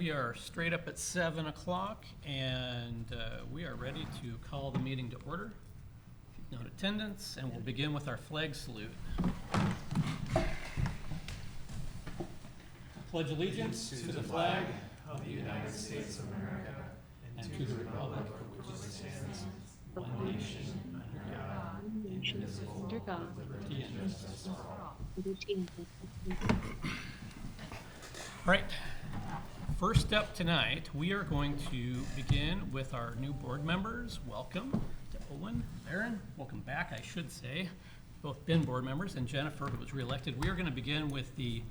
we are straight up at 7 o'clock, and we are ready to call the meeting to order. Note attendance, and we'll begin with our flag salute. Pledge allegiance to the flag of the United States of America and to the republic for which it stands, one nation, under God, indivisible, with liberty and justice for all. All right. First up tonight, we are going to begin with our new board members. Welcome to Owen, Aaron, welcome back, I should say. Both been board members, and Jennifer, who was reelected. We are going to begin with the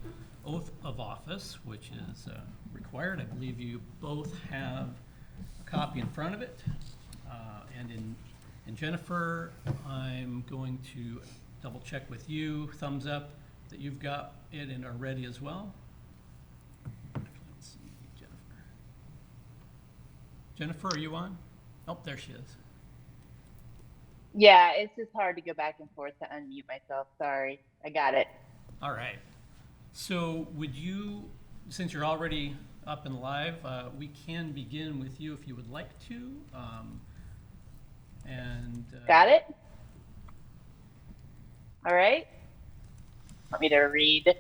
oath of office, which is required. I believe you both have a copy in front of it. And Jennifer, I'm going to double check with you, thumbs up, that you've got it and are ready as well. Let's see, Jennifer. Jennifer, are you on? Oh, there she is. Yeah, it's just hard to go back and forth to unmute myself. Sorry, I got it. All right. So would you, since you're already up and live, we can begin with you if you would like to. Got it? All right. Want me to read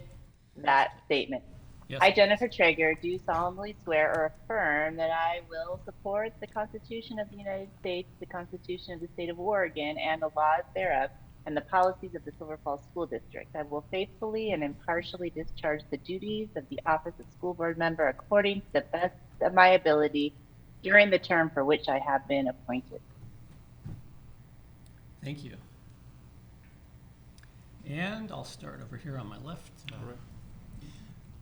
that statement? Yes. I, Jennifer Traeger, do solemnly swear or affirm that I will support the Constitution of the United States, the Constitution of the State of Oregon, and the laws thereof, and the policies of the Silver Falls School District. I will faithfully and impartially discharge the duties of the office of school board member according to the best of my ability during the term for which I have been appointed. Thank you. And I'll start over here on my left. All right.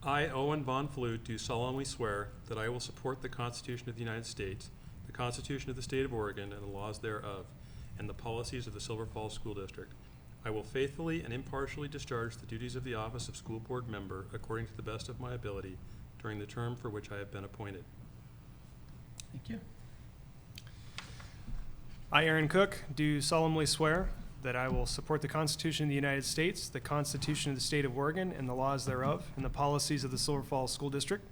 I, Owen Von Flute, do solemnly swear that I will support the Constitution of the United States, the Constitution of the State of Oregon, and the laws thereof, and the policies of the Silver Falls School District. I will faithfully and impartially discharge the duties of the office of school board member according to the best of my ability during the term for which I have been appointed. Thank you. I, Aaron Cook, do solemnly swear that I will support the Constitution of the United States, the Constitution of the State of Oregon, and the laws thereof, and the policies of the Silver Falls School District.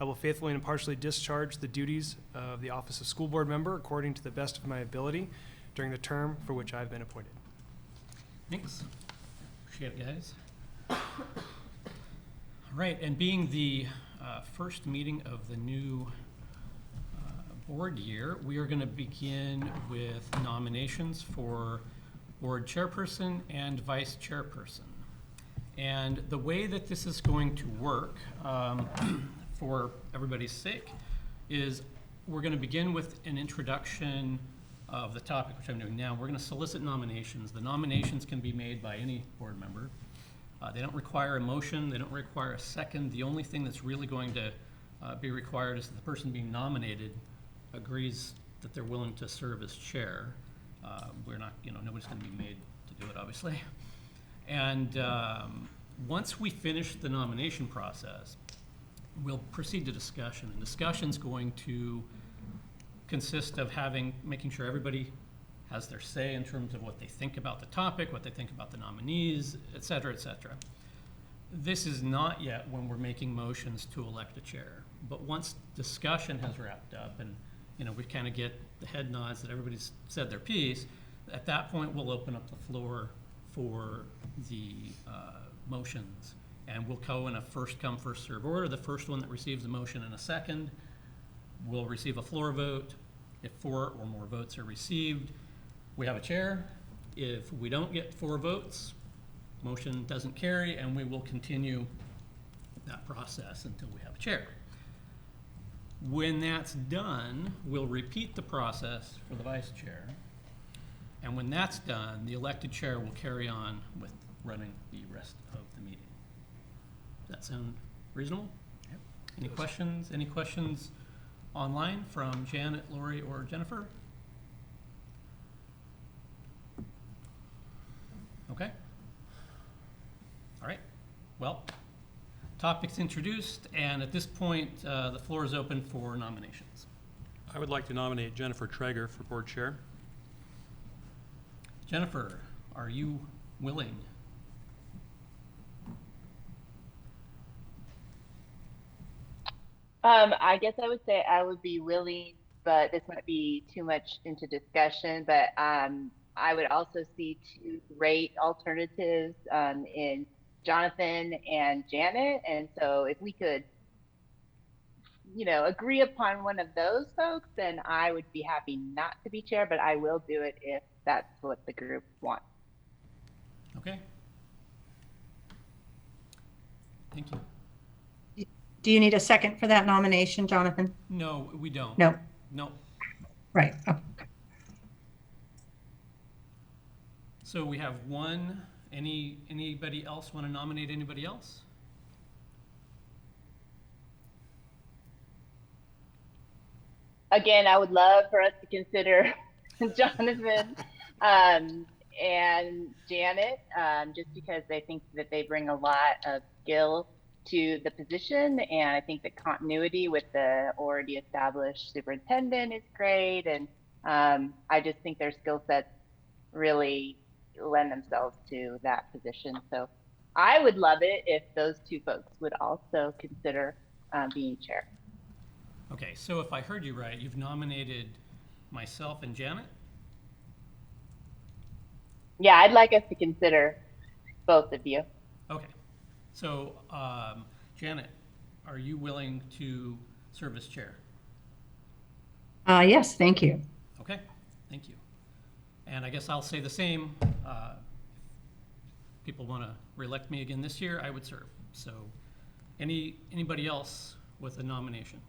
I will faithfully and impartially discharge the duties of the office of school board member according to the best of my ability during the term for which I have been appointed. Thanks. Appreciate it, guys. All right, and being the first meeting of the new board year, we are going to begin with nominations for board chairperson and vice chairperson. And the way that this is going to work, for everybody's sake, is we're going to begin with an introduction of the topic, which I'm doing now. We're going to solicit nominations. The nominations can be made by any board member. They don't require a motion. They don't require a second. The only thing that's really going to be required is that the person being nominated agrees that they're willing to serve as chair. We're not, nobody's going to be made to do it, obviously. And once we finish the nomination process, we'll proceed to discussion. And discussion's going to consist of making sure everybody has their say in terms of what they think about the topic, what they think about the nominees, et cetera, et cetera. This is not yet when we're making motions to elect a chair. But once discussion has wrapped up and we kind of get the head nods that everybody's said their piece, at that point we'll open up the floor for the motions. And we'll go in a first come, first serve order. The first one that receives a motion in a second will receive a floor vote. If 4 or more votes are received, we have a chair. If we don't get 4 votes, motion doesn't carry, and we will continue that process until we have a chair. When that's done, we'll repeat the process for the vice chair. And when that's done, the elected chair will carry on with running the rest of the meeting. Does that sound reasonable? Yep. Any questions? Any questions online from Janet, Lori, or Jennifer? Okay. All right. Well, topic's introduced, and at this point, the floor is open for nominations. I would like to nominate Jennifer Traeger for board chair. Jennifer, are you willing? I guess I would say I would be willing, but this might be too much into discussion, but I would also see two great alternatives in Jonathan and Janet. And so if we could, agree upon one of those folks, then I would be happy not to be chair, but I will do it if that's what the group wants. Okay. Thank you. Do you need a second for that nomination, Jonathan? No, we don't. No, No. right. Oh, So we have one. Anybody else want to nominate anybody else? Again, I would love for us to consider Jonathan and Janet, just because I think that they bring a lot of skill to the position, and I think the continuity with the already established superintendent is great, and I just think their skill sets really lend themselves to that position. So I would love it if those two folks would also consider being chair. Okay, so if I heard you right, you've nominated myself and Janet? Yeah, I'd like us to consider both of you. Okay. So, Janet, are you willing to serve as chair? yes, thank you. Okay, thank you. And I guess I'll say the same. People want to reelect me again this year, I would serve. So, anybody else with a nomination?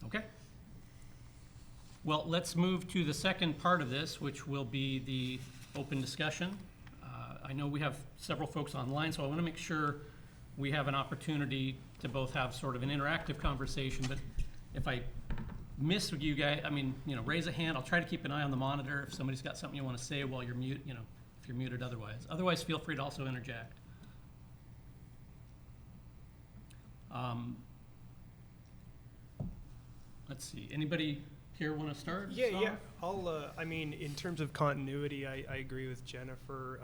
Okay. Well, let's move to the second part of this, which will be the open discussion. I know we have several folks online, so I want to make sure we have an opportunity to both have sort of an interactive conversation, but if I miss you guys, raise a hand. I'll try to keep an eye on the monitor if somebody's got something you want to say while you're mute, if you're muted otherwise. Otherwise, feel free to also interject. Let's see, anybody here want to start? us Yeah. off? I'll. In terms of continuity, I agree with Jennifer.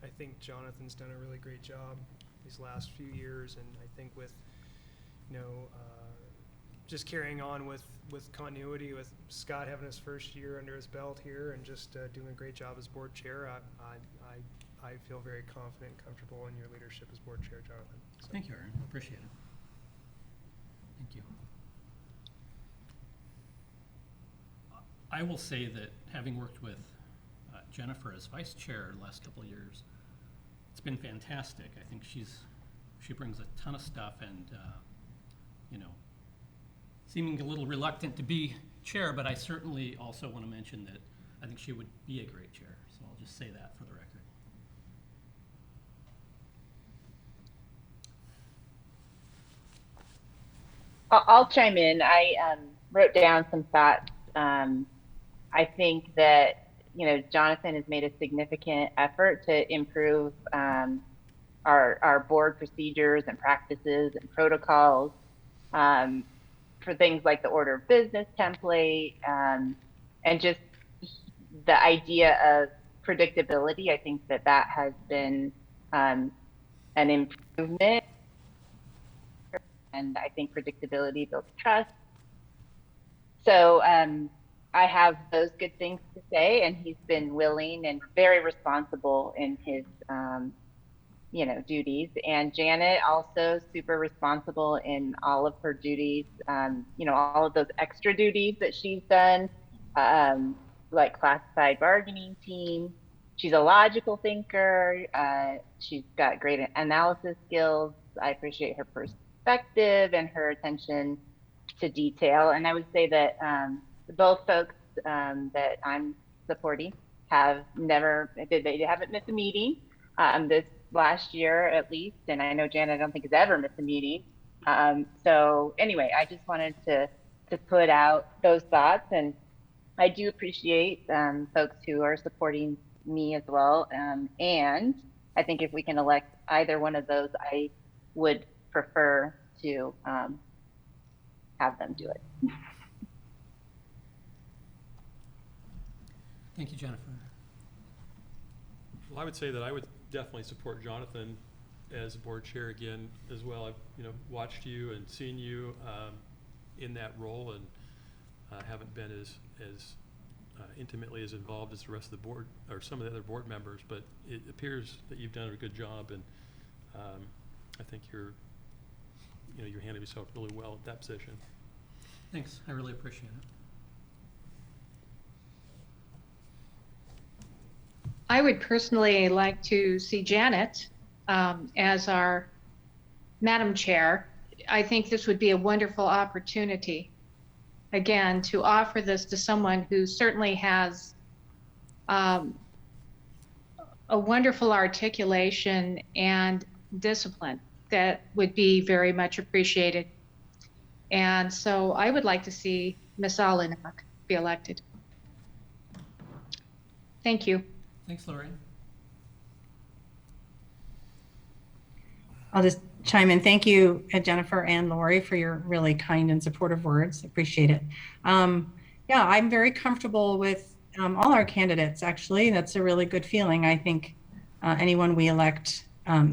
I think Jonathan's done a really great job these last few years, and I think with, just carrying on with continuity, with Scott having his first year under his belt here, and just doing a great job as board chair, I feel very confident and comfortable in your leadership as board chair, Jonathan. So. Thank you, Aaron. Appreciate it. Thank you. I will say that having worked with Jennifer as vice chair the last couple of years, it's been fantastic. I think she brings a ton of stuff, and seeming a little reluctant to be chair, but I certainly also want to mention that I think she would be a great chair. So I'll just say that for the record. I'll chime in. I wrote down some thoughts. I think that, Jonathan has made a significant effort to improve our board procedures and practices and protocols for things like the order of business template and just the idea of predictability. I think that has been an improvement, and I think predictability builds trust. So I have those good things to say, and he's been willing and very responsible in his, duties. And Janet also super responsible in all of her duties, all of those extra duties that she's done, like classified bargaining team. She's a logical thinker. She's got great analysis skills. I appreciate her perspective and her attention to detail. And I would say that both folks that I'm supporting they haven't missed a meeting this last year at least, and I know Janet I don't think has ever missed a meeting. So anyway, I just wanted to put out those thoughts, and I do appreciate folks who are supporting me as well. And I think if we can elect either one of those, I would prefer to have them do it. Thank you, Jennifer. Well, I would say that I would definitely support Jonathan as board chair again as well. I've, watched you and seen you in that role, and haven't been as intimately as involved as the rest of the board or some of the other board members, but it appears that you've done a good job, and I think you're handling yourself really well at that position. Thanks, I really appreciate it. I would personally like to see Janet as our Madam Chair. I think this would be a wonderful opportunity, again, to offer this to someone who certainly has a wonderful articulation and discipline that would be very much appreciated. And so I would like to see Ms. Olenek be elected. Thank you. Thanks, Lorraine. I'll just chime in. Thank you, Jennifer and Lori, for your really kind and supportive words. Appreciate it. Yeah, I'm very comfortable with all our candidates, actually. That's a really good feeling. I think anyone we elect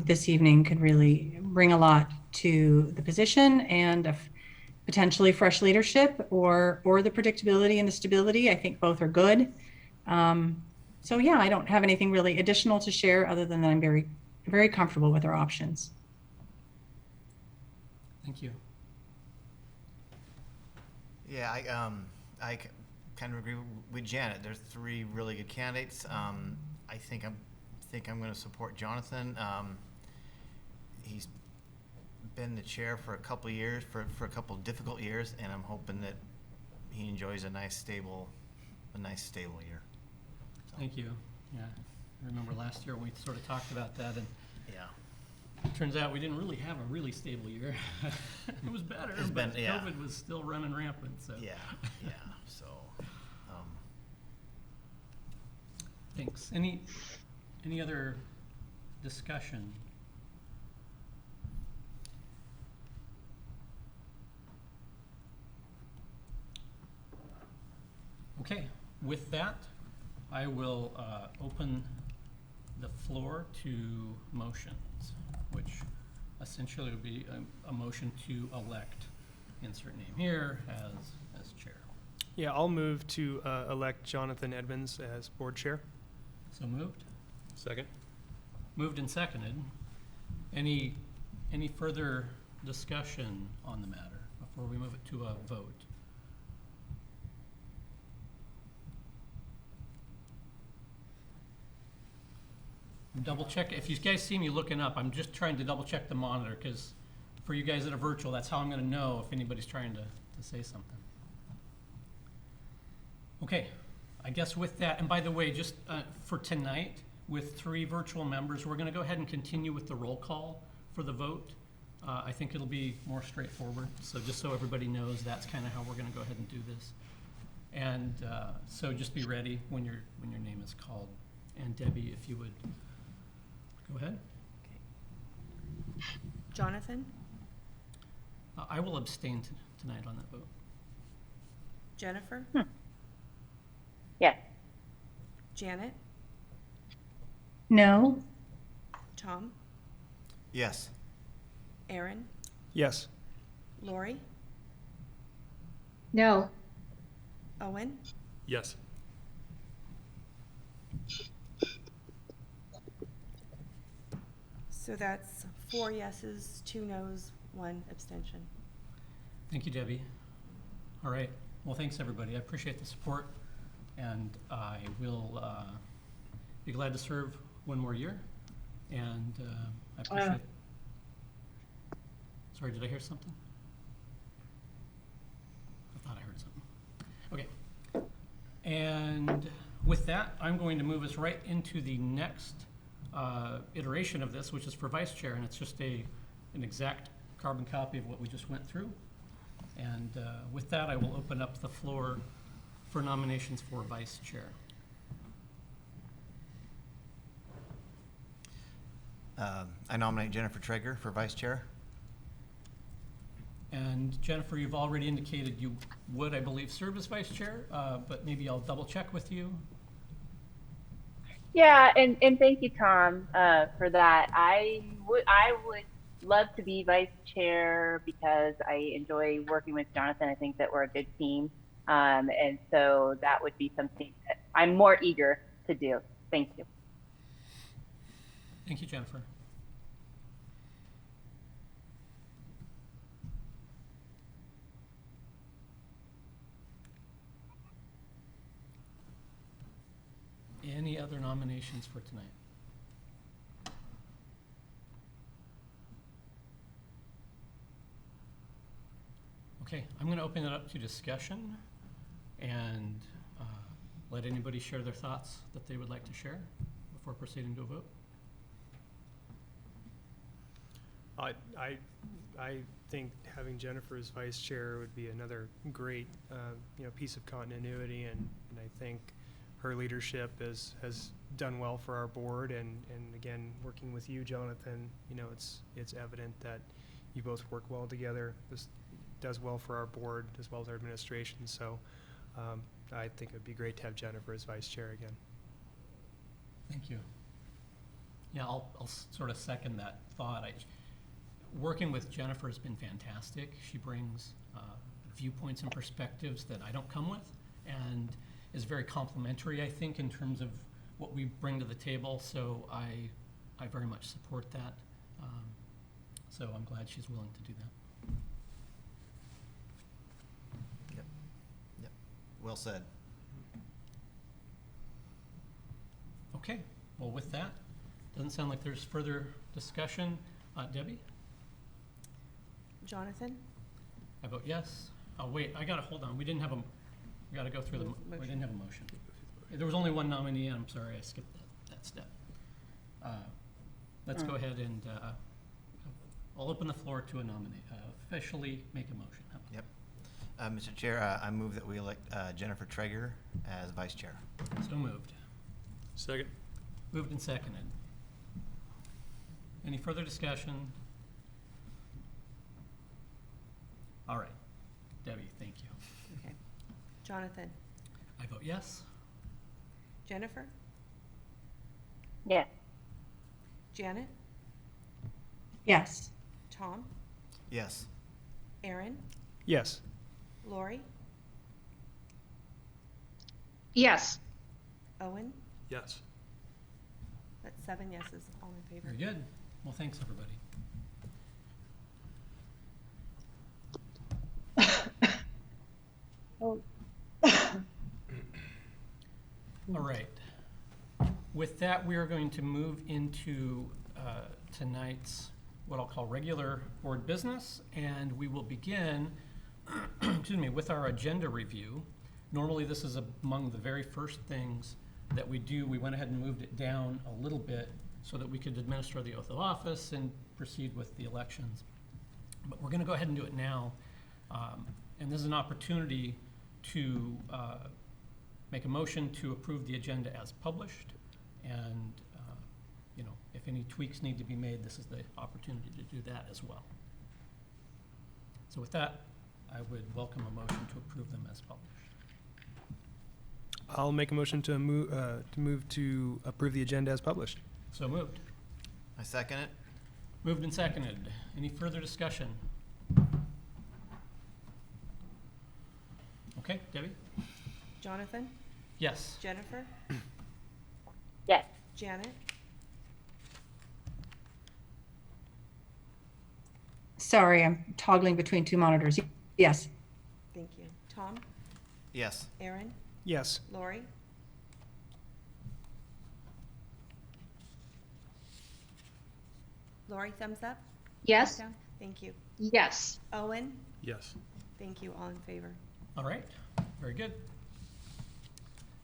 this evening could really bring a lot to the position, and potentially fresh leadership or the predictability and the stability. I think both are good. So yeah, I don't have anything really additional to share other than that I'm very, very comfortable with our options. Thank you. Yeah, I kind of agree with Janet. There's three really good candidates. I think I'm going to support Jonathan. He's been the chair for a couple of years, for a couple of difficult years, and I'm hoping that he enjoys a nice stable year. So, Thank you. Yeah, I remember last year we sort of talked about that, and yeah. turns out we didn't really have a really stable year. It was better, It's but been- yeah. COVID was still running rampant, so. Yeah. So, Thanks. Any other discussion? Okay, with that, I will open the floor to motions, which essentially would be a motion to elect, insert name here, as chair. Yeah, I'll move to elect Jonathan Edmonds as board chair. So moved? Second? Moved and seconded. Any further discussion on the matter before we move it to a vote? Double check, if you guys see me looking up, I'm just trying to double check the monitor, because for you guys that are virtual, that's how I'm gonna know if anybody's trying to say something. Okay, I guess with that, and by the way, just for tonight, with 3 virtual members, we're gonna go ahead and continue with the roll call for the vote. I think it'll be more straightforward, so just so everybody knows, that's kind of how we're gonna go ahead and do this. And so just be ready when your name is called. And Debbie, if you would, go ahead. Jonathan, I will abstain tonight on that vote. Jennifer, Yes. Janet, No? Tom, yes. Aaron, Yes. Lori, No. Owen, Yes. so that's 4 yeses, 2 nos, 1 abstention. Thank you, Debbie. All right, well, thanks, everybody. I appreciate the support, and I will be glad to serve one more year, and I appreciate. Sorry, did I hear something? I thought I heard something. Okay. And with that, I'm going to move us right into the next iteration of this, which is for vice chair, and it's just an exact carbon copy of what we just went through. And with that, I will open up the floor for nominations for vice chair. I nominate Jennifer Traeger for vice chair. And Jennifer, you've already indicated you would, I believe, serve as vice chair, but maybe I'll double check with you. Yeah, and thank you, Tom, for that. I would love to be vice chair because I enjoy working with Jonathan. I think that we're a good team, and so that would be something that I'm more eager to do. Thank you. Thank you, Jennifer. Any other nominations for tonight? Okay, I'm going to open it up to discussion and let anybody share their thoughts that they would like to share before proceeding to a vote. I think having Jennifer as vice chair would be another great, piece of continuity, and I think her leadership has done well for our board, and again, working with you, Jonathan, it's evident that you both work well together. This does well for our board as well as our administration, so I think it'd be great to have Jennifer as vice chair again. Thank you. Yeah, I'll sort of second that thought. Working with Jennifer has been fantastic. She brings viewpoints and perspectives that I don't come with, and is very complimentary, I think, in terms of what we bring to the table. So I very much support that. So I'm glad she's willing to do that. Yep. Well said. Okay, well, with that, doesn't sound like there's further discussion. Debbie? Jonathan? I vote yes. Oh, wait, I gotta, hold on, we didn't have we gotta go through we didn't have a motion. There was only one nominee, and I'm sorry, I skipped that step. Let's go ahead and, I'll open the floor to officially make a motion. How about Yep. Mr. Chair, I move that we elect Jennifer Traeger as vice chair. that? So moved. Second? Moved and seconded. Any further discussion? All right. Debbie, thank you. Okay. Jonathan? I vote yes. Jennifer? Yes. Janet? Yes. Tom? Yes. Aaron? Yes. Lori? Yes. Owen? Yes. That's 7 yeses, all in favor. Very good. Well, thanks, everybody. All right. With that, we are going to move into tonight's, what I'll call regular board business, and we will begin, excuse me, with our agenda review. Normally, this is among the very first things that we do. We went ahead and moved it down a little bit so that we could administer the oath of office and proceed with the elections. But we're going to go ahead and do it now. And this is an opportunity to make a motion to approve the agenda as published. And, if any tweaks need to be made, this is the opportunity to do that as well. So with that, I would welcome a motion to approve them as published. I'll make a motion to move to approve the agenda as published. So moved. I second it. Moved and seconded. Any further discussion? Okay, Debbie? Jonathan? Yes. Jennifer? Yes. Janet? Sorry, I'm toggling between two monitors. Yes. Thank you. Tom? Yes. Aaron? Yes. Lori? Lori, thumbs up? Yes. Down? Thank you. Yes. Owen? Yes. Thank you, all in favor. All right, very good.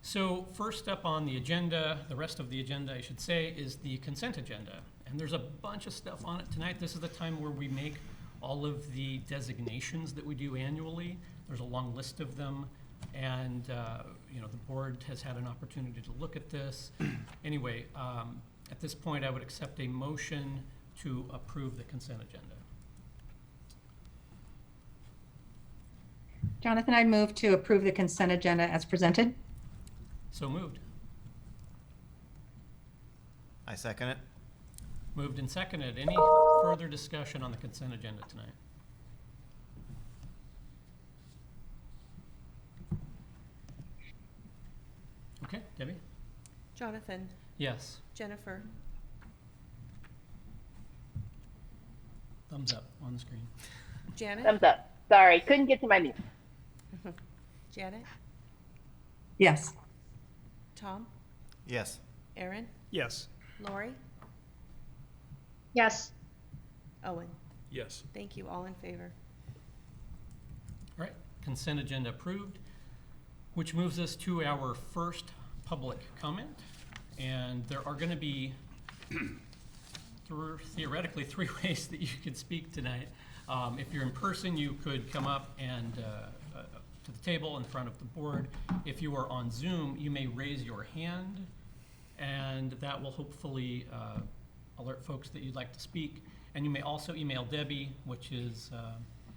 So first up on the agenda, the rest of the agenda, I should say, is the consent agenda. And there's a bunch of stuff on it tonight. This is the time where we make all of the designations that we do annually. There's a long list of them. And, the board has had an opportunity to look at this. Anyway, at this point, I would accept a motion to approve the consent agenda. Jonathan, I'd move to approve the consent agenda as presented. So moved. I second it. Moved and seconded. Any further discussion on the consent agenda tonight? Okay, Debbie? Jonathan, Yes. Jennifer, Thumbs up on the screen. Janet, Thumbs up. Sorry, couldn't get to my mute. Janet, Yes. Tom, Yes. Aaron, Yes. Lori, Yes. Owen. Yes. Thank you. All in favor. All right, consent agenda approved, which moves us to our first public comment. And there are going to be theoretically 3 ways that you could speak tonight. If you're in person, you could come up and to the table in front of the board. If you are on Zoom, you may raise your hand, and that will hopefully alert folks that you'd like to speak. And you may also email Debbie, which is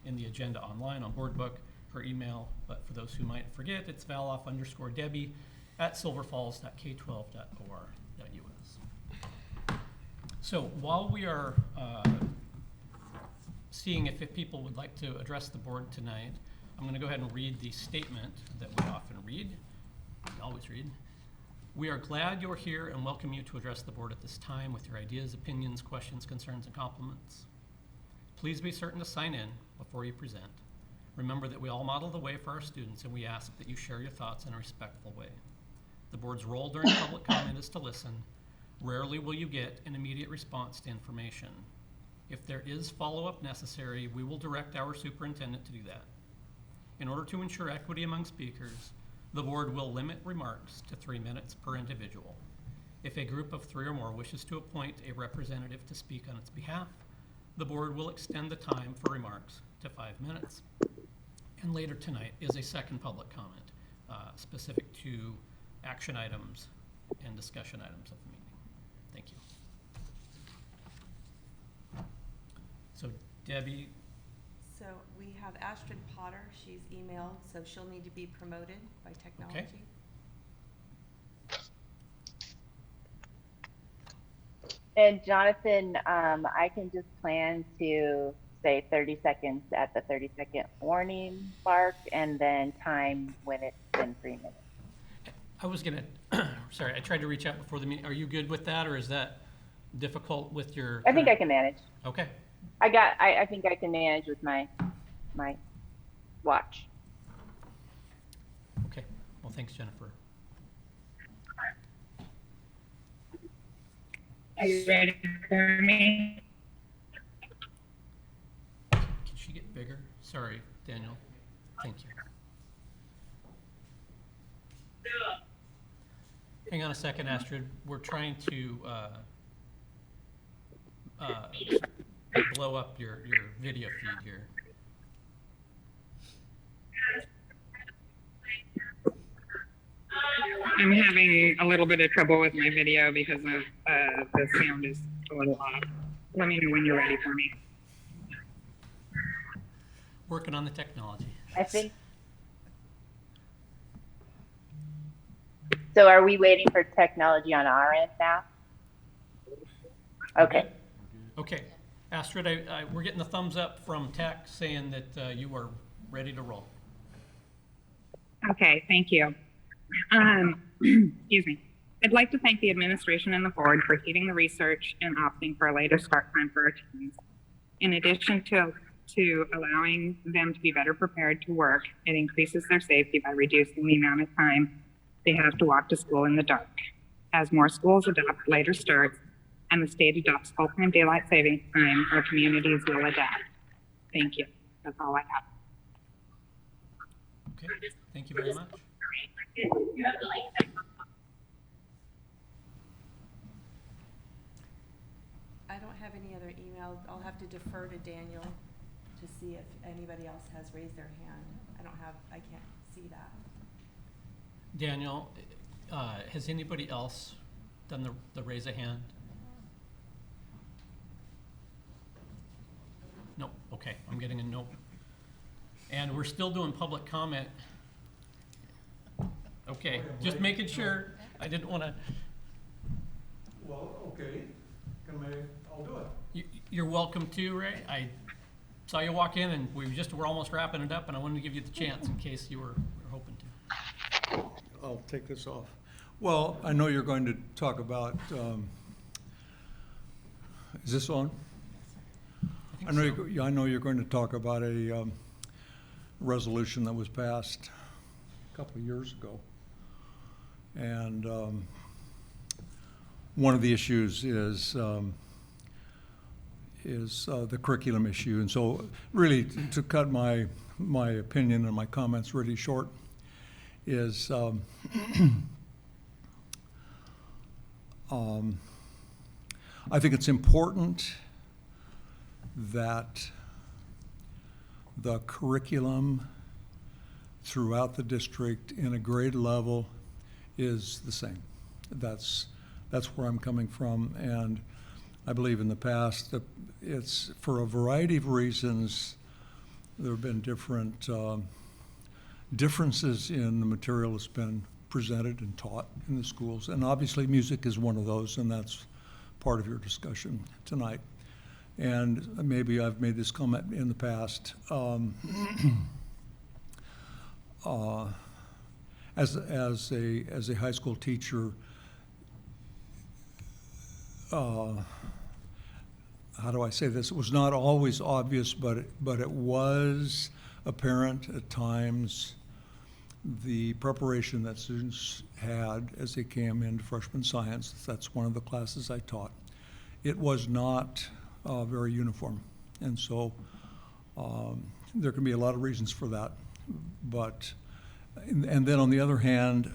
in the agenda online on BoardBook, her email. But for those who might forget, it's valoff_Debbie@silverfalls.k12.or.us. So while we are seeing if people would like to address the board tonight, I'm going to go ahead and read the statement that we often read, we always read. We are glad you're here and welcome you to address the board at this time with your ideas, opinions, questions, concerns, and compliments. Please be certain to sign in before you present. Remember that we all model the way for our students, and we ask that you share your thoughts in a respectful way. The board's role during public comment is to listen. Rarely will you get an immediate response to information. If there is follow-up necessary, we will direct our superintendent to do that. In order to ensure equity among speakers, the board will limit remarks to 3 minutes per individual. If a group of 3 or more wishes to appoint a representative to speak on its behalf, the board will extend the time for remarks to 5 minutes. And later tonight is a second public comment specific to action items and discussion items of the meeting. Thank you. So Debbie, So we have Astrid Potter. She's emailed, so she'll need to be promoted by technology. And Jonathan, I can just plan to say 30 seconds at the 30-second warning mark, and then time when it's been 3 minutes. I was gonna, sorry, I tried to reach out before the meeting. Are you good with that, or is that difficult with your? I think I can manage. Okay, I think I can manage with my watch. okay. Well, thanks, Jennifer. Are you ready for me? Can she get bigger? Sorry, Daniel. Thank you. Hang on a second, Astrid. We're trying to blow up your video feed here. I'm having a little bit of trouble with my video because of the sound is a little off. Let me know when you're ready for me. Working on the technology. I think. So are we waiting for technology on our end now? Okay. Okay, Astrid, we're getting the thumbs up from tech saying that you are ready to roll. Okay, thank you. Excuse me. I'd like to thank the administration and the board for heeding the research and opting for a later start time for our teams. In addition to allowing them to be better prepared to work, it increases their safety by reducing the amount of time they have to walk to school in the dark. As more schools adopt later starts and the state adopts full-time daylight savings time, our communities will adapt. Thank you. That's all I have. Okay, thank you very much. I don't have any other emails. I'll have to defer to Daniel to see if anybody else has raised their hand. I can't see that. Daniel, has anybody else done the raise a hand? Nope, okay, I'm getting a nope. And we're still doing public comment. Okay, just making sure. I didn't want to. Well, okay, I'll do it. You're welcome to, Ray. I saw you walk in and we're almost wrapping it up, and I wanted to give you the chance in case you were hoping to. I'll take this off. Well, I know you're going to talk about, is this on? I know you're going to talk about a resolution that was passed a couple of years ago. And one of the issues is the curriculum issue. And so really, to cut my opinion and my comments really short, is I think it's important that the curriculum throughout the district in a grade level is the same. That's where I'm coming from, and I believe in the past that it's for a variety of reasons. There have been different differences in the material that's been presented and taught in the schools, and obviously music is one of those, and that's part of your discussion tonight. And maybe I've made this comment in the past. As a high school teacher, how do I say this? It was not always obvious, but it was apparent at times, the preparation that students had as they came into freshman science. That's one of the classes I taught. It was not very uniform, and so there can be a lot of reasons for that. But and then on the other hand,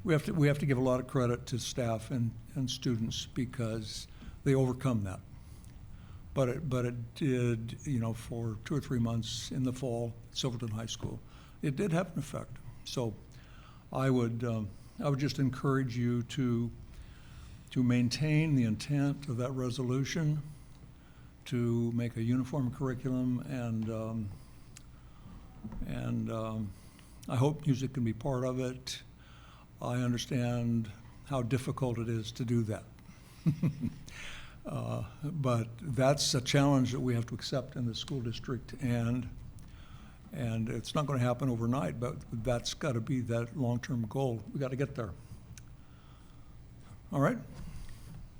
we have to give a lot of credit to staff and students because they overcome that. But it did, for 2 or 3 months in the fall, Silverton High School, it did have an effect. So I would just encourage you to maintain the intent of that resolution, to make a uniform curriculum, and I hope music can be part of it. I understand how difficult it is to do that. But that's a challenge that we have to accept in the school district, and it's not going to happen overnight, but that's got to be that long-term goal. We got to get there. All right?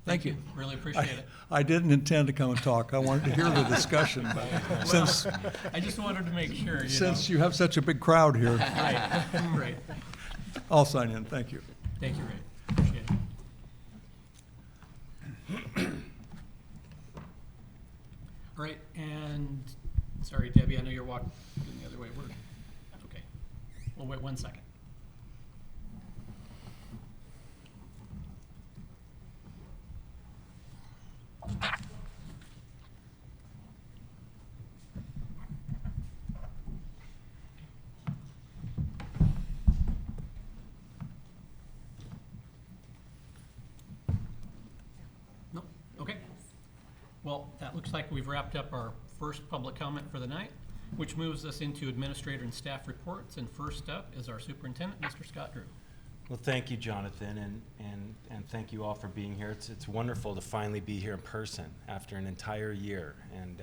Thank you. Really appreciate it. I didn't intend to come and talk. I wanted to hear the discussion, but since I just wanted to make sure. You have such a big crowd here, Right, right. I'll sign in. Thank you. Thank you, Ray. Appreciate it. All right, and sorry, Debbie, I know you're walking the other way. Okay. We'll wait 1 second. No? Okay. Well, that looks like we've wrapped up our first public comment for the night, which moves us into administrator and staff reports. And first up is our superintendent, Mr. Scott Drew. Well, thank you, Jonathan, and thank you all for being here. It's wonderful to finally be here in person after an entire year. And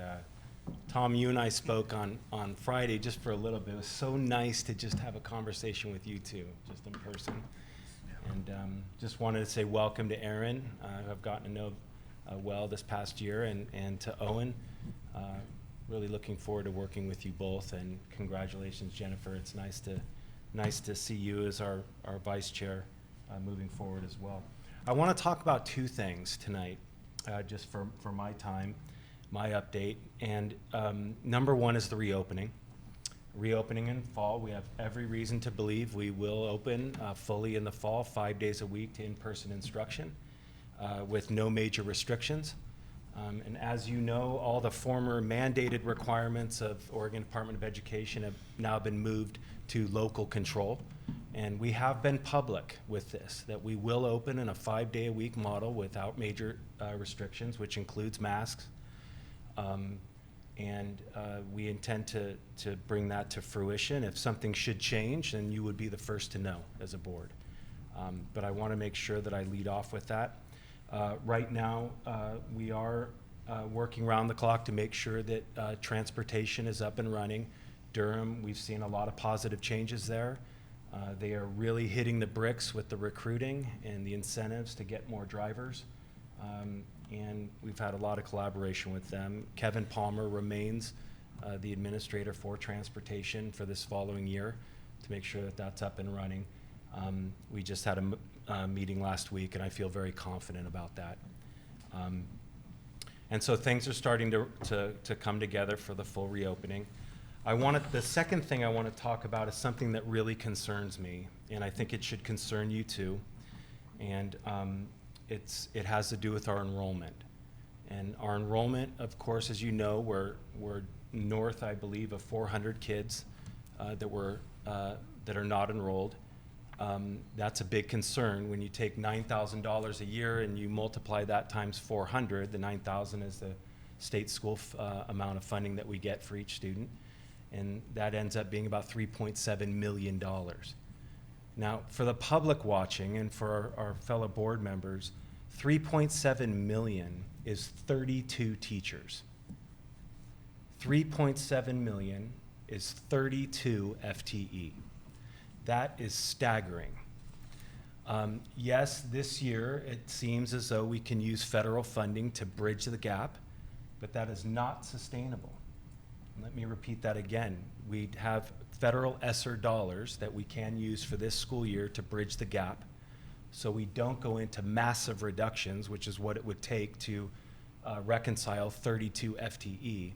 Tom, you and I spoke on Friday just for a little bit. It was so nice to just have a conversation with you two, just in person. And just wanted to say welcome to Aaron, who I've gotten to know well this past year, and to Owen. Really looking forward to working with you both, and congratulations, Jennifer. It's nice to see you as our vice chair moving forward as well. I want to talk about two things tonight, just for my time, my update. And number one is the reopening. Reopening in fall, we have every reason to believe we will open fully in the fall, 5 days a week to in-person instruction with no major restrictions. And as you know, all the former mandated requirements of Oregon Department of Education have now been moved to local control. And we have been public with this, that we will open in a 5-day-a-week model without major restrictions, which includes masks. And we intend to bring that to fruition. If something should change, then you would be the first to know as a board. But I want to make sure that I lead off with that. Right now, we are working around the clock to make sure that transportation is up and running. Durham, we've seen a lot of positive changes there. They are really hitting the bricks with the recruiting and the incentives to get more drivers. And we've had a lot of collaboration with them. Kevin Palmer remains the administrator for transportation for this following year to make sure that that's up and running. We just had a meeting last week, and I feel very confident about that. And so things are starting to come together for the full reopening. The second thing I want to talk about is something that really concerns me, and I think it should concern you too. And it has to do with our enrollment. And our enrollment, of course, as you know, we're north, I believe, of 400 kids that are not enrolled. That's a big concern. When you take $9,000 a year and you multiply that times 400, the $9,000 is the state school amount of funding that we get for each student. And that ends up being about $3.7 million. Now, for the public watching and for our fellow board members, $3.7 million is 32 teachers. $3.7 million is 32 FTE. That is staggering. Yes, this year it seems as though we can use federal funding to bridge the gap, but that is not sustainable. Let me repeat that again. We have federal ESSER dollars that we can use for this school year to bridge the gap, so we don't go into massive reductions, which is what it would take to reconcile 32 FTE,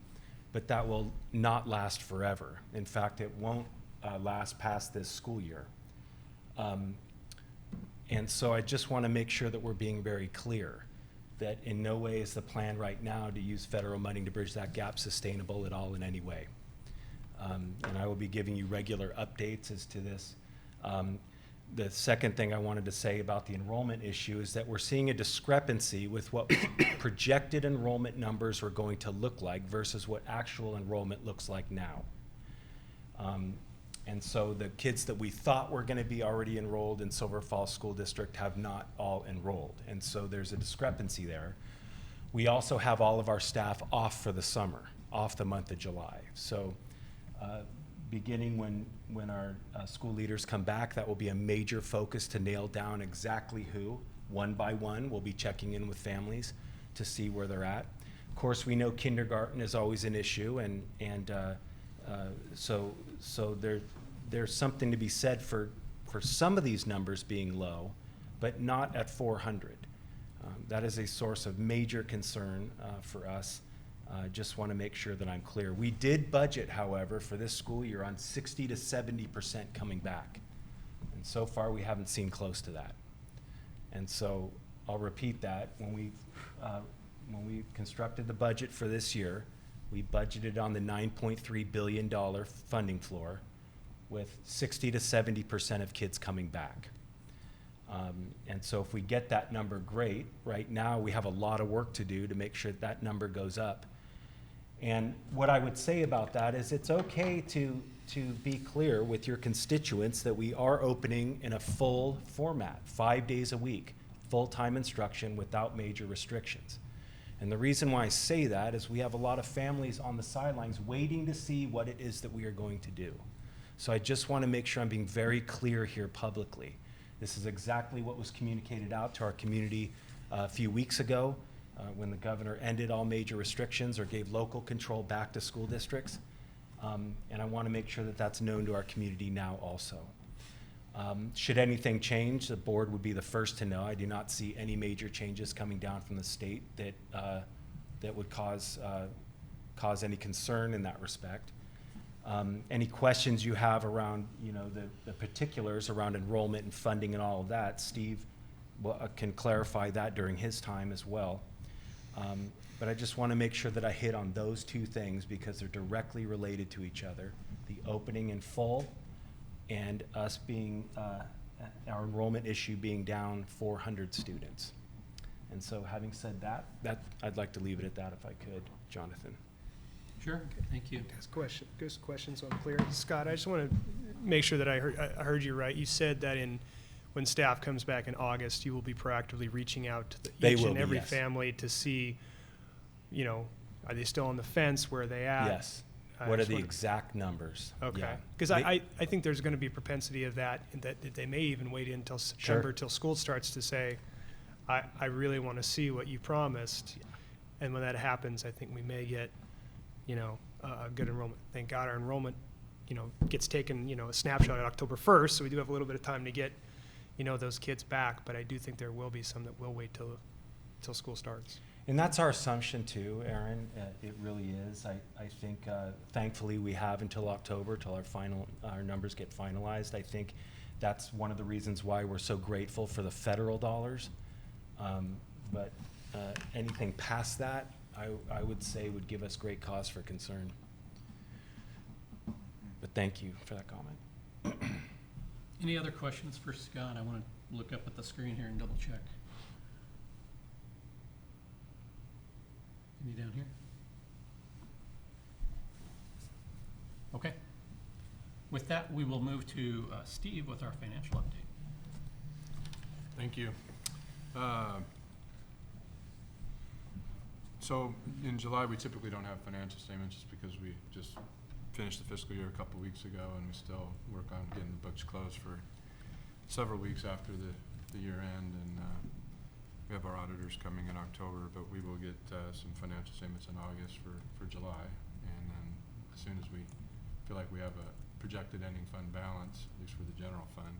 but that will not last forever. In fact, it won't last past this school year. And so I just want to make sure that we're being very clear that in no way is the plan right now to use federal money to bridge that gap sustainable at all in any way. And I will be giving you regular updates as to this. The second thing I wanted to say about the enrollment issue is that we're seeing a discrepancy with what projected enrollment numbers are going to look like versus what actual enrollment looks like now. And so the kids that we thought were going to be already enrolled in Silver Falls School District have not all enrolled. And so there's a discrepancy there. We also have all of our staff off for the summer, off the month of July. So beginning when our school leaders come back, that will be a major focus to nail down exactly who, one by one. We'll be checking in with families to see where they're at. Of course, we know kindergarten is always an issue, and so there's something to be said for some of these numbers being low, but not at 400. That is a source of major concern for us. Just want to make sure that I'm clear. We did budget, however, for this school year on 60 to 70% coming back. And so far, we haven't seen close to that. And so I'll repeat that. When we constructed the budget for this year, we budgeted on the $9.3 billion funding floor with 60 to 70% of kids coming back. And so if we get that number, great. Right now, we have a lot of work to do to make sure that number goes up. And what I would say about that is it's okay to be clear with your constituents that we are opening in a full format, 5 days a week, full-time instruction without major restrictions. And the reason why I say that is we have a lot of families on the sidelines waiting to see what it is that we are going to do. So I just want to make sure I'm being very clear here publicly. This is exactly what was communicated out to our community a few weeks ago when the governor ended all major restrictions or gave local control back to school districts. And I want to make sure that that's known to our community now also. Should anything change, the board would be the first to know. I do not see any major changes coming down from the state that would cause any concern in that respect. Any questions you have around, the particulars around enrollment and funding and all of that, Steve can clarify that during his time as well. But I just want to make sure that I hit on those two things because they're directly related to each other. The opening in full and us being, our enrollment issue being down 400 students. And so having said that, I'd like to leave it at that if I could, Jonathan. Sure, thank you. Questions on clear. Scott, I just want to make sure that I heard you right. You said that when staff comes back in August, you will be proactively reaching out to They each will and be, every yes. family to see, you know, are they still on the fence? Where are they at? Yes. What are the sort of- exact numbers? Okay, Yeah. because They- I think there's going to be a propensity of that, and that they may even wait until September, till school starts to say, I really want to see what you promised. And when that happens, I think we may get, you know, a good enrollment. Thank God our enrollment, you know, gets taken, you know, a snapshot at October 1st, so we do have a little bit of time to get, you know, those kids back. But I do think there will be some that will wait till school starts. And that's our assumption too, Aaron. It really is. I think, thankfully, we have until October, till our numbers get finalized. I think that's one of the reasons why we're so grateful for the federal dollars. But anything past that, I would say would give us great cause for concern. But thank you for that comment. Any other questions for Scott? I want to look up at the screen here and double check. Any down here? Okay. With that, we will move to Steve with our financial update. Thank you. So in July, we typically don't have financial statements just because we just finished the fiscal year a couple weeks ago, and we still work on getting the books closed for several weeks after the year end. And we have our auditors coming in October, but we will get some financial statements in August for July. And then as soon as we feel like we have a projected ending fund balance, at least for the general fund,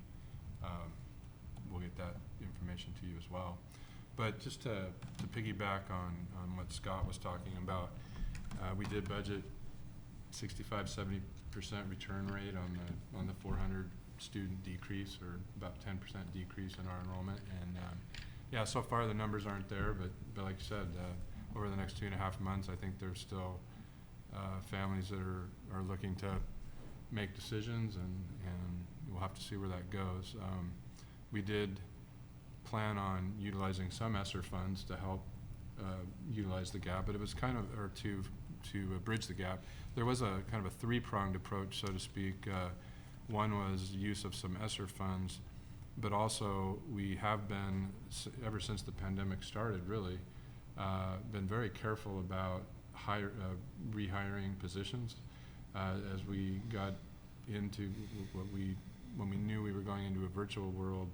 we'll get that information to you as well. But just to piggyback on what Scott was talking about, we did budget 65-70% return rate on the 400 student decrease, or about 10% decrease in our enrollment. And yeah, so far the numbers aren't there, but like you said, over the next 2.5 months, I think there's still families that are looking to make decisions, and we'll have to see where that goes. We did plan on utilizing some ESSER funds to help utilize the gap, but it was kind of, or to bridge the gap. There was a kind of a three-pronged approach, so to speak. One was use of some ESSER funds, but also we have been, ever since the pandemic started really, been very careful about rehiring positions. As we got into when we knew we were going into a virtual world,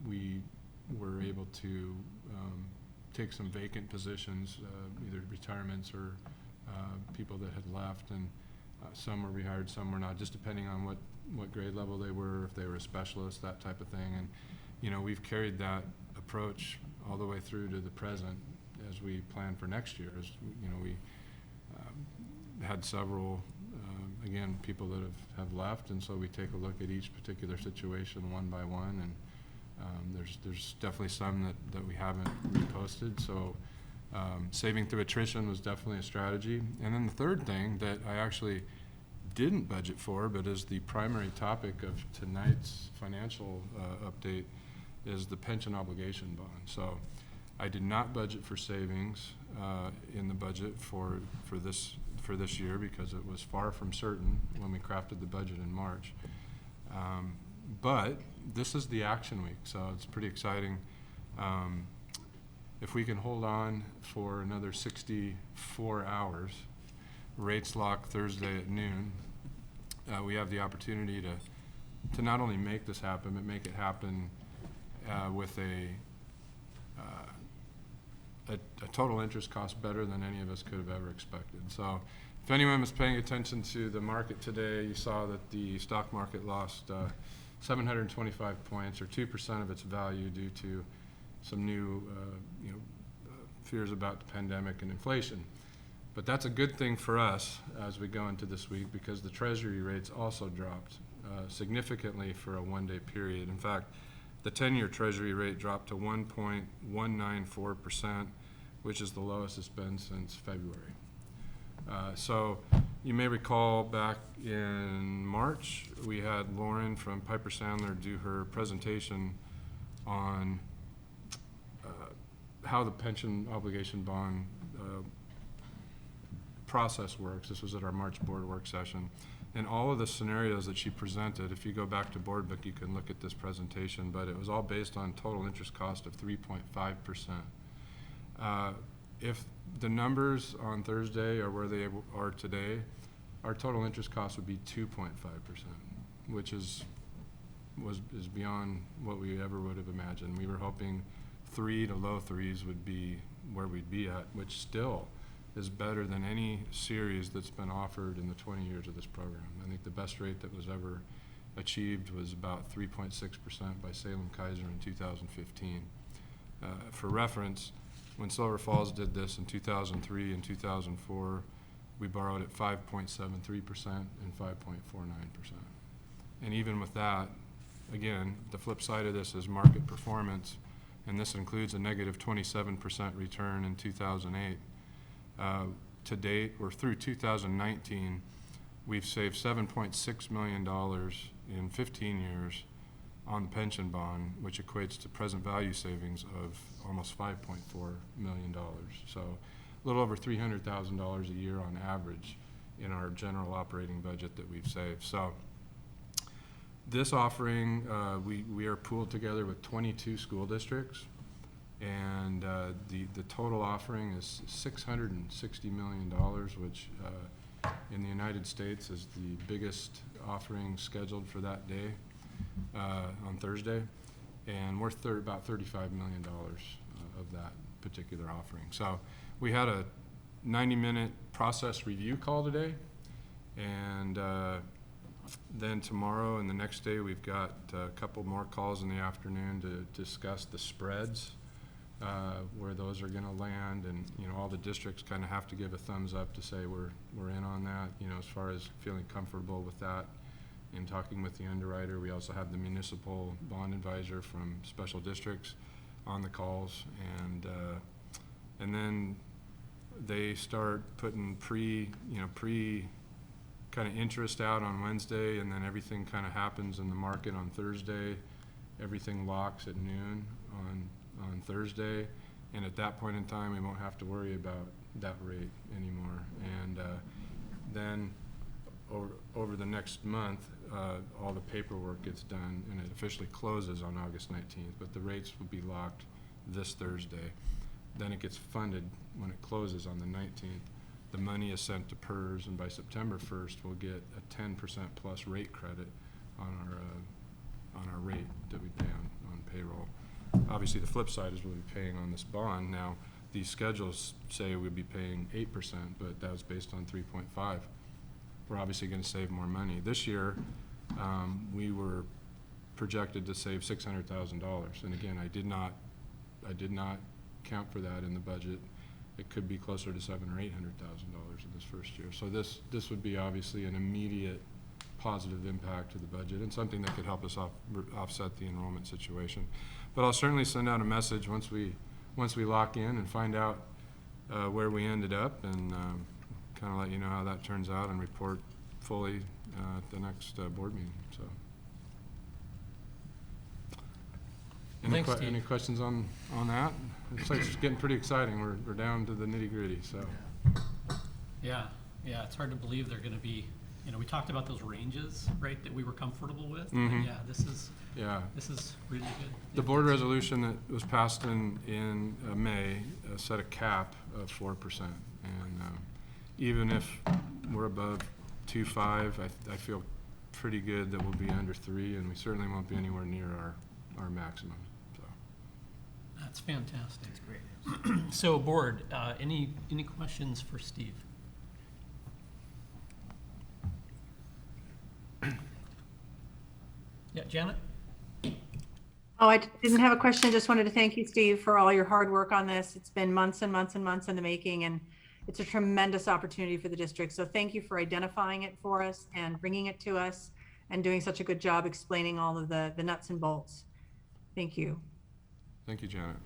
we were able to take some vacant positions, either retirements or people that had left, and some were rehired, some were not, just depending on what grade level they were, if they were a specialist, that type of thing. And you know, we've carried that approach all the way through to the present as we plan for next year. As you know, we had several again, people that have left, and so we take a look at each particular situation one by one, and there's definitely some that we haven't reposted. So saving through attrition was definitely a strategy. And then the third thing that I actually didn't budget for, but is the primary topic of tonight's financial update, is the pension obligation bond. So I did not budget for savings in the budget for this year, because it was far from certain when we crafted the budget in March. But this is the action week, so it's pretty exciting. If we can hold on for another 64 hours, rates lock Thursday at noon, we have the opportunity to not only make this happen, but make it happen with a total interest cost better than any of us could have ever expected. So if anyone was paying attention to the market today, you saw that the stock market lost 725 points, or 2% of its value, due to some new fears about the pandemic and inflation. But that's a good thing for us as we go into this week, because the Treasury rates also dropped significantly for a one-day period. In fact, the 10-year Treasury rate dropped to 1.194%, which is the lowest it's been since February. So you may recall back in March, we had Lauren from Piper Sandler do her presentation on how the pension obligation bond process works. This was at our March board work session. And all of the scenarios that she presented, if you go back to board book, you can look at this presentation, but it was all based on total interest cost of 3.5%. If the numbers on Thursday are where they are today, our total interest cost would be 2.5%, which is beyond what we ever would have imagined. We were hoping 3 to low 3s would be where we'd be at, which still is better than any series that's been offered in the 20 years of this program. I think the best rate that was ever achieved was about 3.6% by Salem Kaiser in 2015. For reference, when Silver Falls did this in 2003 and 2004, we borrowed at 5.73% and 5.49%. And even with that, again, the flip side of this is market performance, and this includes a negative 27% return in 2008. To date, or through 2019, we've saved $7.6 million in 15 years on the pension bond, which equates to present value savings of almost $5.4 million. So a little over $300,000 a year on average in our general operating budget that we've saved. So this offering, we are pooled together with 22 school districts, and the total offering is $660 million, which in the United States is the biggest offering scheduled for that day on Thursday, and we're about $35 million of that particular offering. So we had a 90-minute process review call today, and then tomorrow and the next day we've got a couple more calls in the afternoon to discuss the spreads, where those are going to land, and all the districts kind of have to give a thumbs up to say we're in on that, as far as feeling comfortable with that. In talking with the underwriter, we also have the municipal bond advisor from special districts on the calls, and then they start putting pre kind of interest out on Wednesday, and then everything kind of happens in the market on Thursday. Everything locks at noon on Thursday, and at that point in time we won't have to worry about that rate anymore. And then over the next month, all the paperwork gets done, and it officially closes on August 19th, but the rates will be locked this Thursday. Then it gets funded when it closes on the 19th. The money is sent to PERS, and by September 1st we'll get a 10% plus rate credit on our rate that we pay on payroll. Obviously the flip side is we'll be paying on this bond. Now these schedules say we'll be paying 8%, but that was based on 3.5. We're obviously going to save more money. This year we were projected to save $600,000, and again, I did not count for that in the budget. It could be closer to $700,000 or $800,000 in this first year. So this would be obviously an immediate positive impact to the budget, and something that could help us offset the enrollment situation. But I'll certainly send out a message once we lock in and find out where we ended up, and kind of let you know how that turns out, and report fully at the next board meeting. So, Thanks, Steve. any questions on that? It's like it's getting pretty exciting. We're down to the nitty-gritty. So, Yeah, it's hard to believe they're going to be, we talked about those ranges, right, that we were comfortable with. Mhm. Yeah, this is really good. the board resolution that was passed in May set a cap of 4%, and even if we're above 2.5, I feel pretty good that we'll be under 3, and we certainly won't be anywhere near our maximum. So That's fantastic. That's great. So board, any questions for Steve? Yeah, Janet? Oh, I didn't have a question. Just wanted to thank you, Steve, for all your hard work on this. It's been months and months and months in the making, and it's a tremendous opportunity for the district. So thank you for identifying it for us and bringing it to us and doing such a good job explaining all of the nuts and bolts. Thank you. thank you, Janet.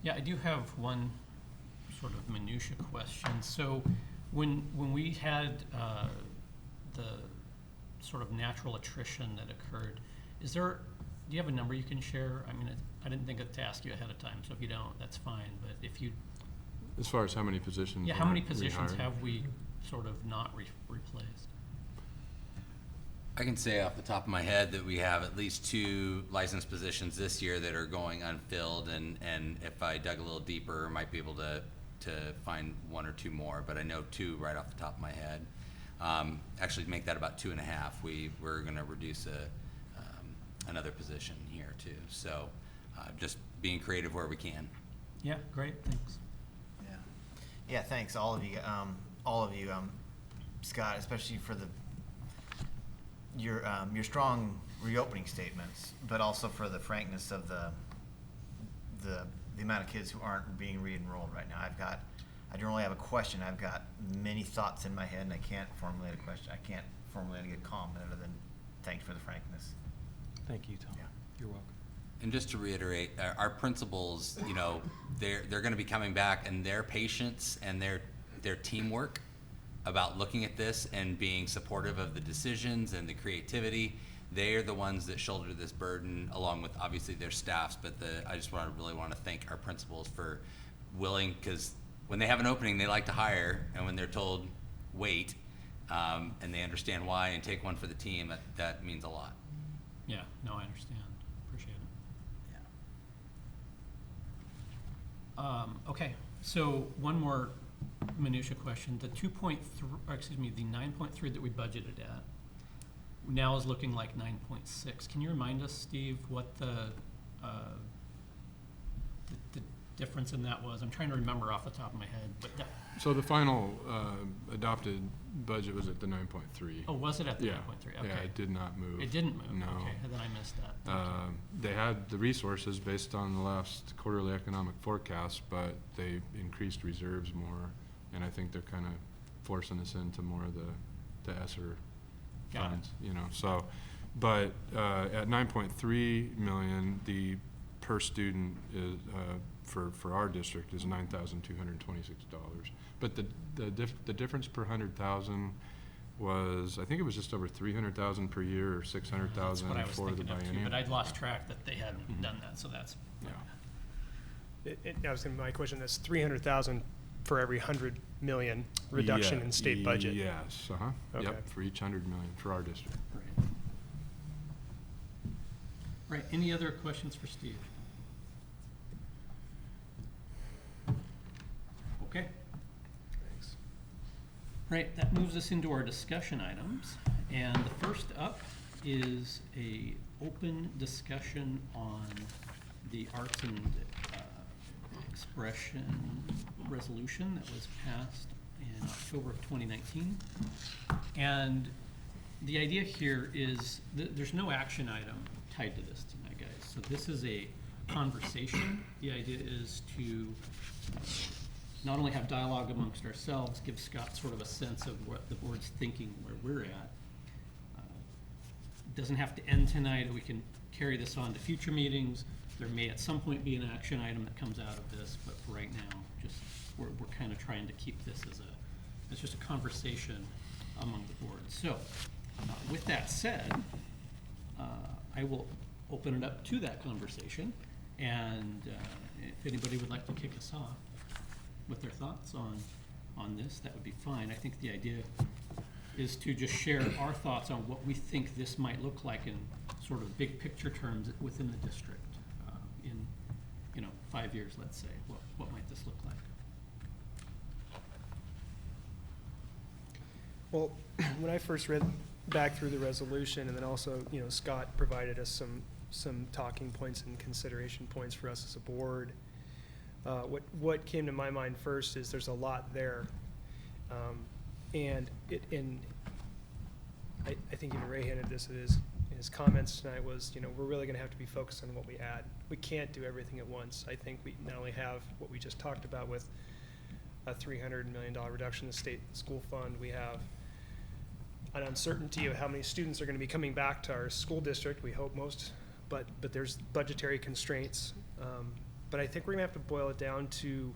Yeah, I do have one sort of minutia question. So when we had the sort of natural attrition that occurred, do you have a number you can share? I mean, I didn't think to ask you ahead of time, so if you don't, that's fine. But if you, As far as how many positions? how many were positions rehired? have we sort of not replaced? I can say off the top of my head that we have at least 2 licensed positions this year that are going unfilled, and if I dug a little deeper, might be able to find 1 or 2 more, but I know 2 right off the top of my head. Actually, make that about 2.5. We're going to reduce another position here too. So just being creative where we can. Yeah, great, thanks. Yeah, thanks, all of you, Scott, especially for your strong reopening statements, but also for the frankness of the amount of kids who aren't being re-enrolled right now. I don't really have a question. I've got many thoughts in my head, and I can't formulate a question. I can't formulate a good comment other than thanks for the frankness. Thank you, Tom. Yeah. You're welcome. And just to reiterate, our principals, you know, they're going to be coming back, and their patience and their teamwork about looking at this and being supportive of the decisions and the creativity, they are the ones that shoulder this burden along with obviously their staffs. But I just really want to thank our principals for willing, because when they have an opening, they like to hire, and when they're told wait, and they understand why and take one for the team, that means a lot. Yeah, no, I understand. Appreciate it. Okay, so one more minutia question. The 9.3 that we budgeted at now is looking like 9.6. Can you remind us, Steve, what the difference in that was? I'm trying to remember off the top of my head, but So the final adopted budget was at the 9.3. oh, was it at the Yeah. 9.3? Okay. Yeah, it did not move. It didn't move. No. Okay, then I missed that. Thank you. They had the resources based on the last quarterly economic forecast, but they increased reserves more, and I think they're kind of forcing us into more of the ESSER Got it. funds, you know. So, but at 9.3 million, the per student is for our district is $9,226. But the difference per 100,000 was, I think it was just over 300,000 per year or 600,000 That's what I was for the thinking of too, biennium. but I'd lost track that they hadn't done that, so that's. Yeah. That was gonna be my question. That's 300,000 for every 100 million reduction in state budget. Yes, Okay. Yep, for each 100 million for our district. Right. Right, any other questions for Steve? Okay. Thanks. Right, that moves us into our discussion items, and the first up is a open discussion on the arts and expression resolution that was passed in October of 2019. And the idea here is there's no action item tied to this tonight, guys. So this is a conversation. The idea is to not only have dialogue amongst ourselves, give Scott sort of a sense of what the board's thinking, where we're at. It doesn't have to end tonight. We can carry this on to future meetings. There may at some point be an action item that comes out of this, but for right now, just we're kind of trying to keep this as just a conversation among the board. So with that said, I will open it up to that conversation, and if anybody would like to kick us off with their thoughts on this, that would be fine. I think the idea is to just share our thoughts on what we think this might look like in sort of big picture terms within the district. In 5 years, let's say, what might this look like? Well, when I first read back through the resolution, and then also, Scott provided us some talking points and consideration points for us as a board. What came to my mind first is there's a lot there, and I think even Ray hinted this in his comments tonight was, we're really going to have to be focused on what we add. We can't do everything at once. I think we not only have what we just talked about with a $300 million reduction in the state school fund, we have an uncertainty of how many students are going to be coming back to our school district. We hope most, but there's budgetary constraints. But I think we're going to have to boil it down to,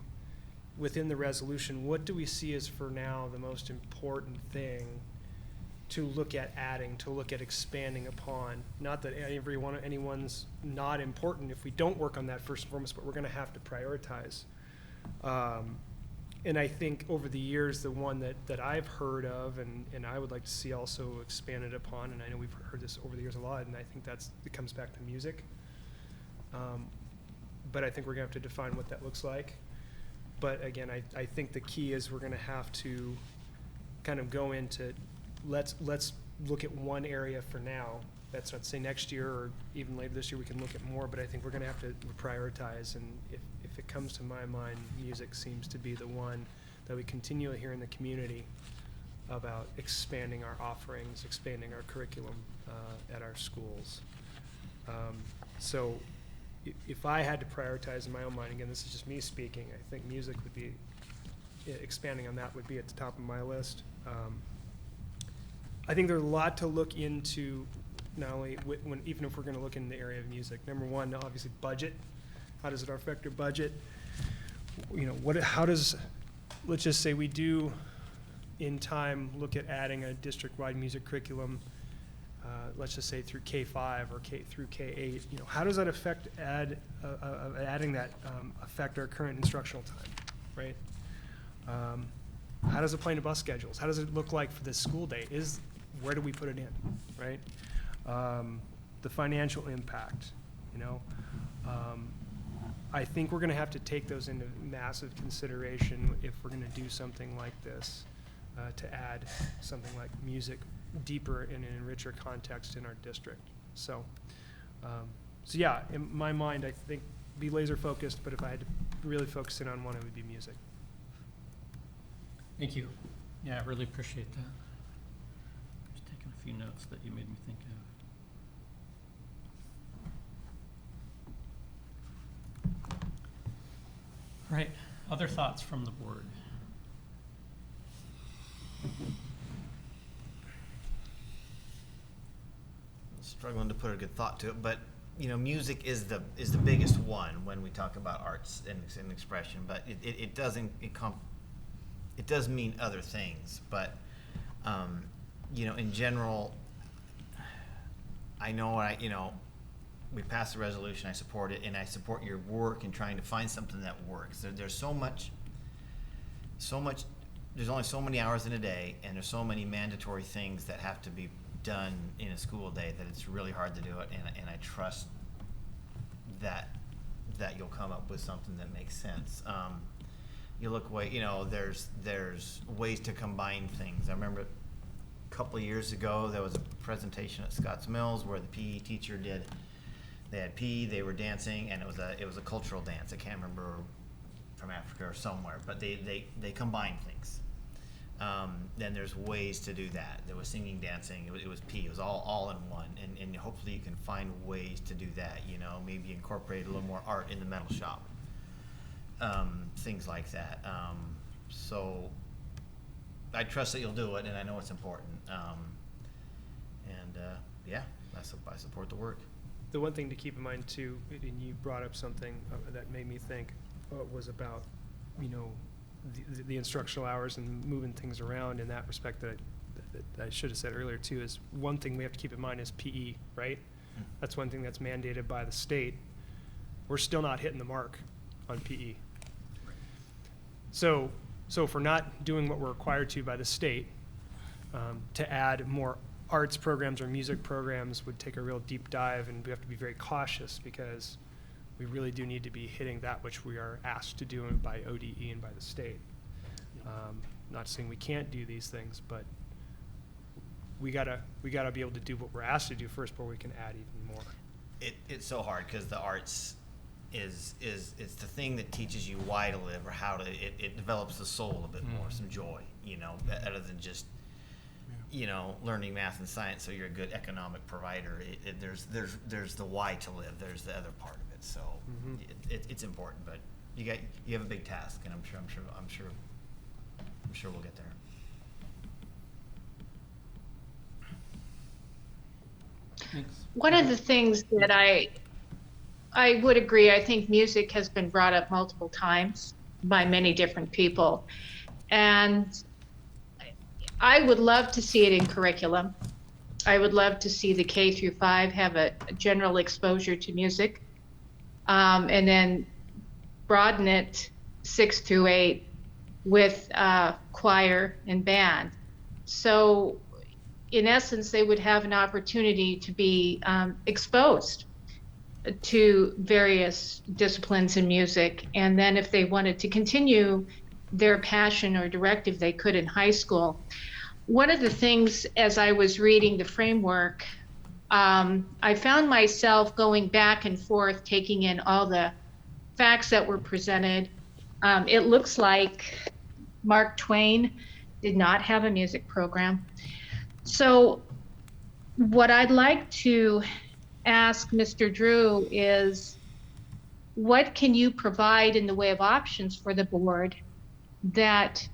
within the resolution, what do we see as for now the most important thing to look at adding, to look at expanding upon? Not that anyone's not important if we don't work on that first and foremost, but we're going to have to prioritize. And I think over the years, the one that I've heard of and I would like to see also expanded upon, and I know we've heard this over the years a lot, and I think it comes back to music. But I think we're gonna have to define what that looks like. But again, I think the key is we're gonna have to kind of go into, let's look at one area for now. That's not to say next year or even later this year we can look at more, but I think we're gonna have to prioritize. And if it comes to my mind, music seems to be the one that we continually hear in the community about expanding our offerings, expanding our curriculum at our schools. So if I had to prioritize in my own mind, again, this is just me speaking, I think music would be, expanding on that would be at the top of my list. I think there's a lot to look into, not only even if we're gonna look in the area of music. Number one, obviously budget. How does it affect our budget? You know, how does, let's just say we do in time look at adding a district-wide music curriculum, let's just say through K-5 or through K-8, you know, how does that affect adding that affect our current instructional time, right? How does it play into bus schedules? How does it look like for this school day? Where do we put it in, right? The financial impact, you know. I think we're gonna have to take those into massive consideration if we're gonna do something like this, to add something like music deeper in an enricher context in our district. So yeah, in my mind, I think be laser focused, but if I had to really focus in on one, it would be music. Thank you. Yeah, I really appreciate that. Just taking a few notes that you made me think of. All right, other thoughts from the board? Struggling to put a good thought to it, but you know, music is the biggest one when we talk about arts and expression. But it does mean other things. But you know, in general, I know we passed the resolution. I support it, and I support your work in trying to find something that works. There's so much. There's only so many hours in a day, and there's so many mandatory things that have to be done in a school day that it's really hard to do it. And I trust that you'll come up with something that makes sense. You look away. You know, there's ways to combine things. I remember a couple of years ago there was a presentation at Scotts Mills where the PE teacher did. They had PE, they were dancing, and it was a cultural dance. I can't remember, from Africa or somewhere, but they combine things. Then there's ways to do that. There was singing, dancing, it was PE, it was all in one, and hopefully you can find ways to do that, you know, maybe incorporate a little more art in the metal shop, things like that. So I trust that you'll do it, and I know it's important. Yeah, I support the work. The one thing to keep in mind too, and you brought up something that made me think, was about, you know, the instructional hours and moving things around in that respect that I should have said earlier too, is one thing we have to keep in mind is PE, right? That's one thing that's mandated by the state. We're still not hitting the mark on PE. So if we're not doing what we're required to by the state, to add more arts programs or music programs would take a real deep dive, and we have to be very cautious because we really do need to be hitting that which we are asked to do by ODE and by the state. Not saying we can't do these things, but we gotta be able to do what we're asked to do first before we can add even more. It's so hard because the arts is it's the thing that teaches you why to live or how to. It develops the soul a bit more, some joy, you know, other than just, you know, learning math and science so you're a good economic provider. There's the why to live. There's the other part of it. So it's important, but you have a big task, and I'm sure we'll get there. Thanks. One of the things that I would agree, I think music has been brought up multiple times by many different people. And I would love to see it in curriculum. I would love to see the K through 5 have a general exposure to music, and then broaden it 6 through 8 with choir and band. So in essence, they would have an opportunity to be exposed to various disciplines in music. And then if they wanted to continue their passion or directive, they could in high school. One of the things as I was reading the framework, I found myself going back and forth, taking in all the facts that were presented. It looks like Mark Twain did not have a music program. So what I'd like to ask Mr. Drew is, what can you provide in the way of options for the board that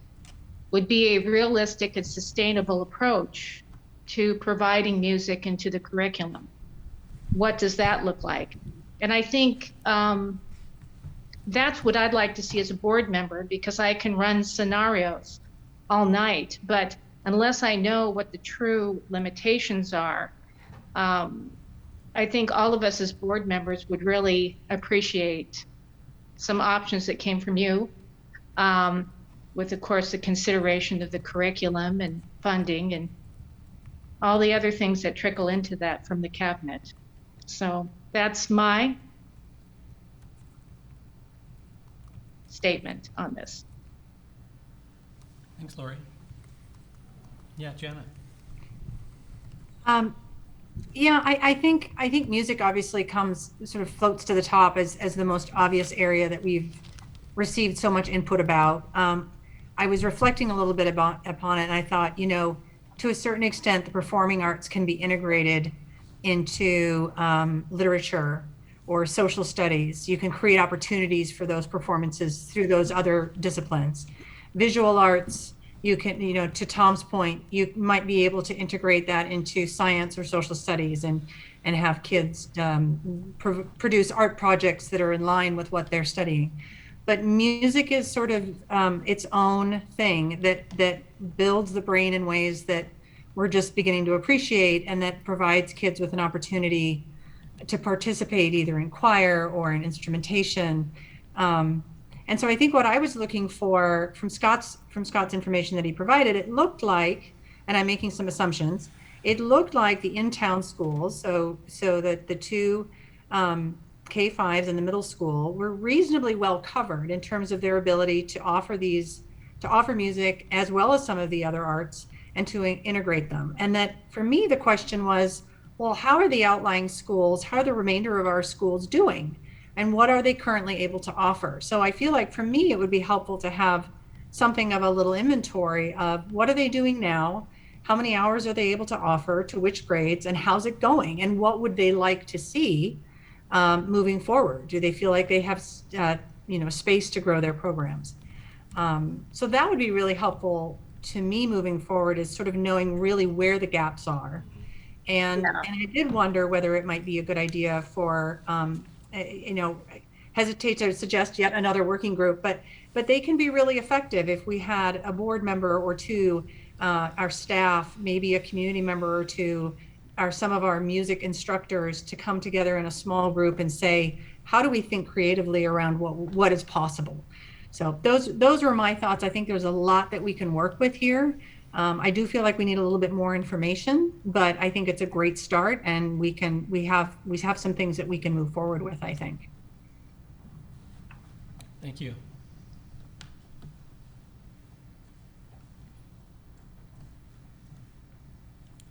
would be a realistic and sustainable approach to providing music into the curriculum? What does that look like? And I think that's what I'd like to see as a board member, because I can run scenarios all night, but unless I know what the true limitations are, I think all of us as board members would really appreciate some options that came from you, with, of course, the consideration of the curriculum and funding and all the other things that trickle into that from the cabinet. So that's my statement on this. Thanks, Lori. Yeah, Janet. Yeah, I think music obviously sort of floats to the top as the most obvious area that we've received so much input about. I was reflecting a little bit upon it, and I thought, to a certain extent, the performing arts can be integrated into literature or social studies. You can create opportunities for those performances through those other disciplines. Visual arts, you can, to Tom's point, you might be able to integrate that into science or social studies and have kids produce art projects that are in line with what they're studying. But music is sort of its own thing that builds the brain in ways that we're just beginning to appreciate, and that provides kids with an opportunity to participate either in choir or in instrumentation. And so I think what I was looking for from Scott's information that he provided, it looked like, and I'm making some assumptions, it looked like the in-town schools, so that the two K-5s in the middle school were reasonably well covered in terms of their ability to offer music as well as some of the other arts and to integrate them. And that for me, the question was, well, how are the outlying schools, how are the remainder of our schools doing? And what are they currently able to offer? So I feel like for me, it would be helpful to have something of a little inventory of what are they doing now? How many hours are they able to offer to which grades, and how's it going? And what would they like to see moving forward? Do they feel like they have space to grow their programs? So that would be really helpful to me moving forward, is sort of knowing really where the gaps are. And I did wonder whether it might be a good idea for, hesitate to suggest yet another working group, but they can be really effective if we had a board member or two, our staff, maybe a community member or two, or some of our music instructors to come together in a small group and say, how do we think creatively around what is possible? So those were my thoughts. I think there's a lot that we can work with here. I do feel like we need a little bit more information, but I think it's a great start, and we have some things that we can move forward with, I think. Thank you.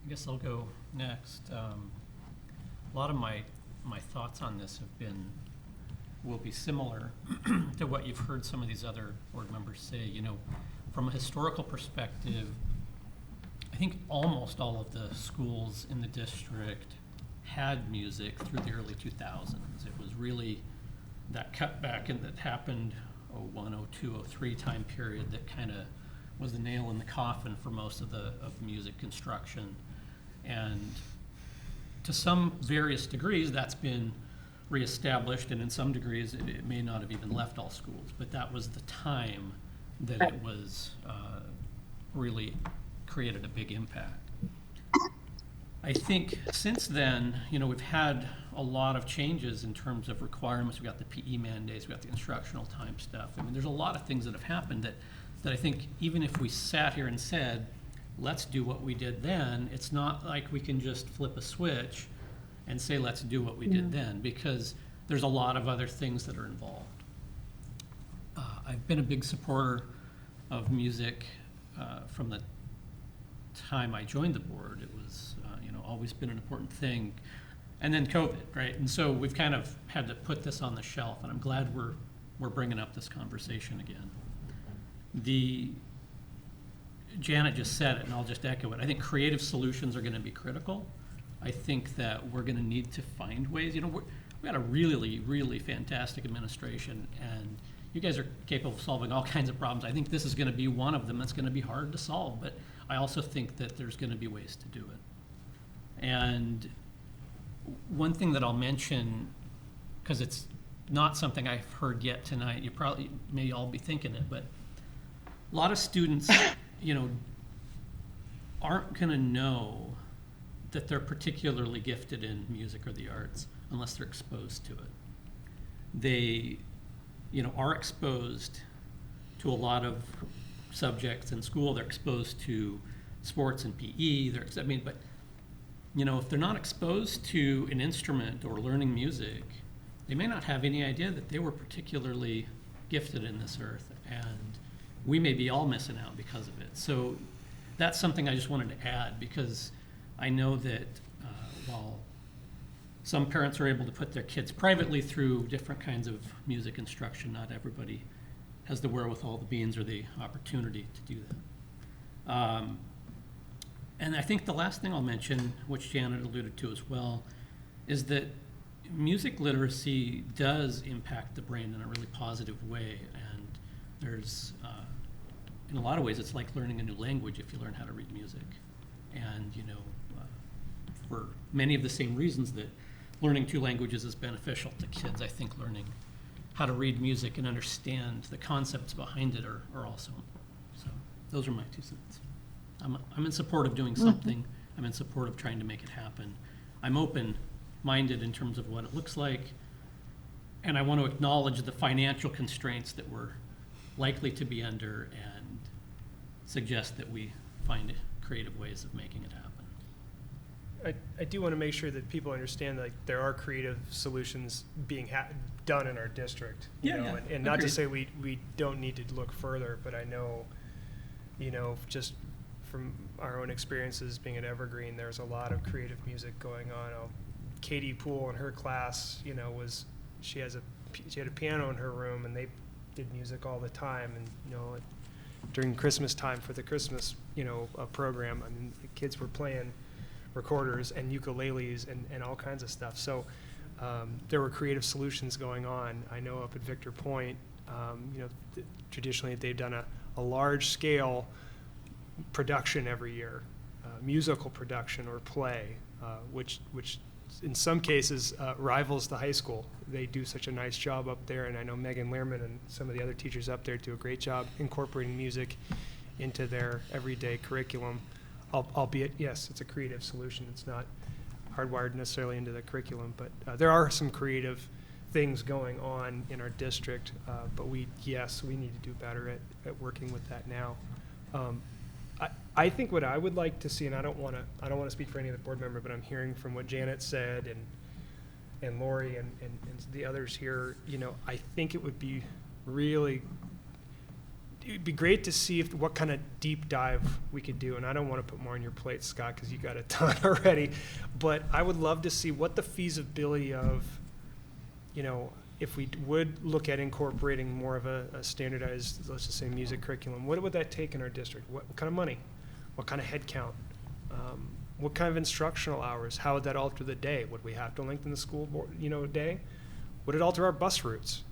I guess I'll go next. A lot of my thoughts on this will be similar to what you've heard some of these other board members say. From a historical perspective, I think almost all of the schools in the district had music through the early 2000s. It was really that cutback that happened 01, 02, 03 time period that kind of was the nail in the coffin for most of music construction. And to some various degrees, that's been reestablished, and in some degrees, it may not have even left all schools, but that was the time that it was really created a big impact. I think since then, we've had a lot of changes in terms of requirements. We've got the PE mandates, we've got the instructional time stuff. I mean, there's a lot of things that have happened that that I think even if we sat here and said, let's do what we did then, it's not like we can just flip a switch and say, let's do what we did then, because there's a lot of other things that are involved. I've been a big supporter of music from the time I joined the board. It was, always been an important thing. And then COVID, right? And so we've kind of had to put this on the shelf, and I'm glad we're bringing up this conversation again. Janet just said it, and I'll just echo it. I think creative solutions are going to be critical. I think that we're going to need to find ways. We got a really, really fantastic administration, and you guys are capable of solving all kinds of problems. I think this is going to be one of them that's going to be hard to solve, but I also think that there's going to be ways to do it. And one thing that I'll mention, because it's not something I've heard yet tonight, you probably may all be thinking it, but a lot of students, aren't going to know that they're particularly gifted in music or the arts unless they're exposed to it. They, are exposed to a lot of subjects in school. They're exposed to sports and PE. But if they're not exposed to an instrument or learning music, they may not have any idea that they were particularly gifted in this earth, and we may be all missing out because of it. So that's something I just wanted to add, because I know that while some parents are able to put their kids privately through different kinds of music instruction, not everybody has the wherewithal, the means, or the opportunity to do that. And I think the last thing I'll mention, which Janet alluded to as well, is that music literacy does impact the brain in a really positive way. And there's, in a lot of ways, it's like learning a new language if you learn how to read music. And, for many of the same reasons that learning two languages is beneficial to kids, I think learning how to read music and understand the concepts behind it are also important. So those are my 2 cents. I'm in support of doing something. I'm in support of trying to make it happen. I'm open-minded in terms of what it looks like, and I want to acknowledge the financial constraints that we're likely to be under and suggest that we find creative ways of making it happen. I do want to make sure that people understand that there are creative solutions being done in our district. And not to say we don't need to look further, but I know, just from our own experiences being at Evergreen, there's a lot of creative music going on. Katie Poole in her class, she had a piano in her room, and they did music all the time. And during Christmas time for the Christmas program, the kids were playing recorders and ukuleles and all kinds of stuff. So there were creative solutions going on. I know up at Victor Point, traditionally they've done a large scale production every year, musical production or play, which in some cases rivals the high school. They do such a nice job up there, and I know Megan Lehrman and some of the other teachers up there do a great job incorporating music into their everyday curriculum. Albeit, yes, it's a creative solution. It's not hardwired necessarily into the curriculum, but there are some creative things going on in our district, but we need to do better at working with that now. I think what I would like to see, and I don't want to speak for any of the board member, but I'm hearing from what Janet said and Lori and the others here, I think it would be it'd be great to see what kind of deep dive we could do. And I don't want to put more on your plate, Scott, because you got a ton already. But I would love to see what the feasibility of, if we would look at incorporating more of a standardized, let's just say, music curriculum, what would that take in our district? What kind of money? What kind of head count? What kind of instructional hours? How would that alter the day? Would we have to lengthen the school board, day? Would it alter our bus routes?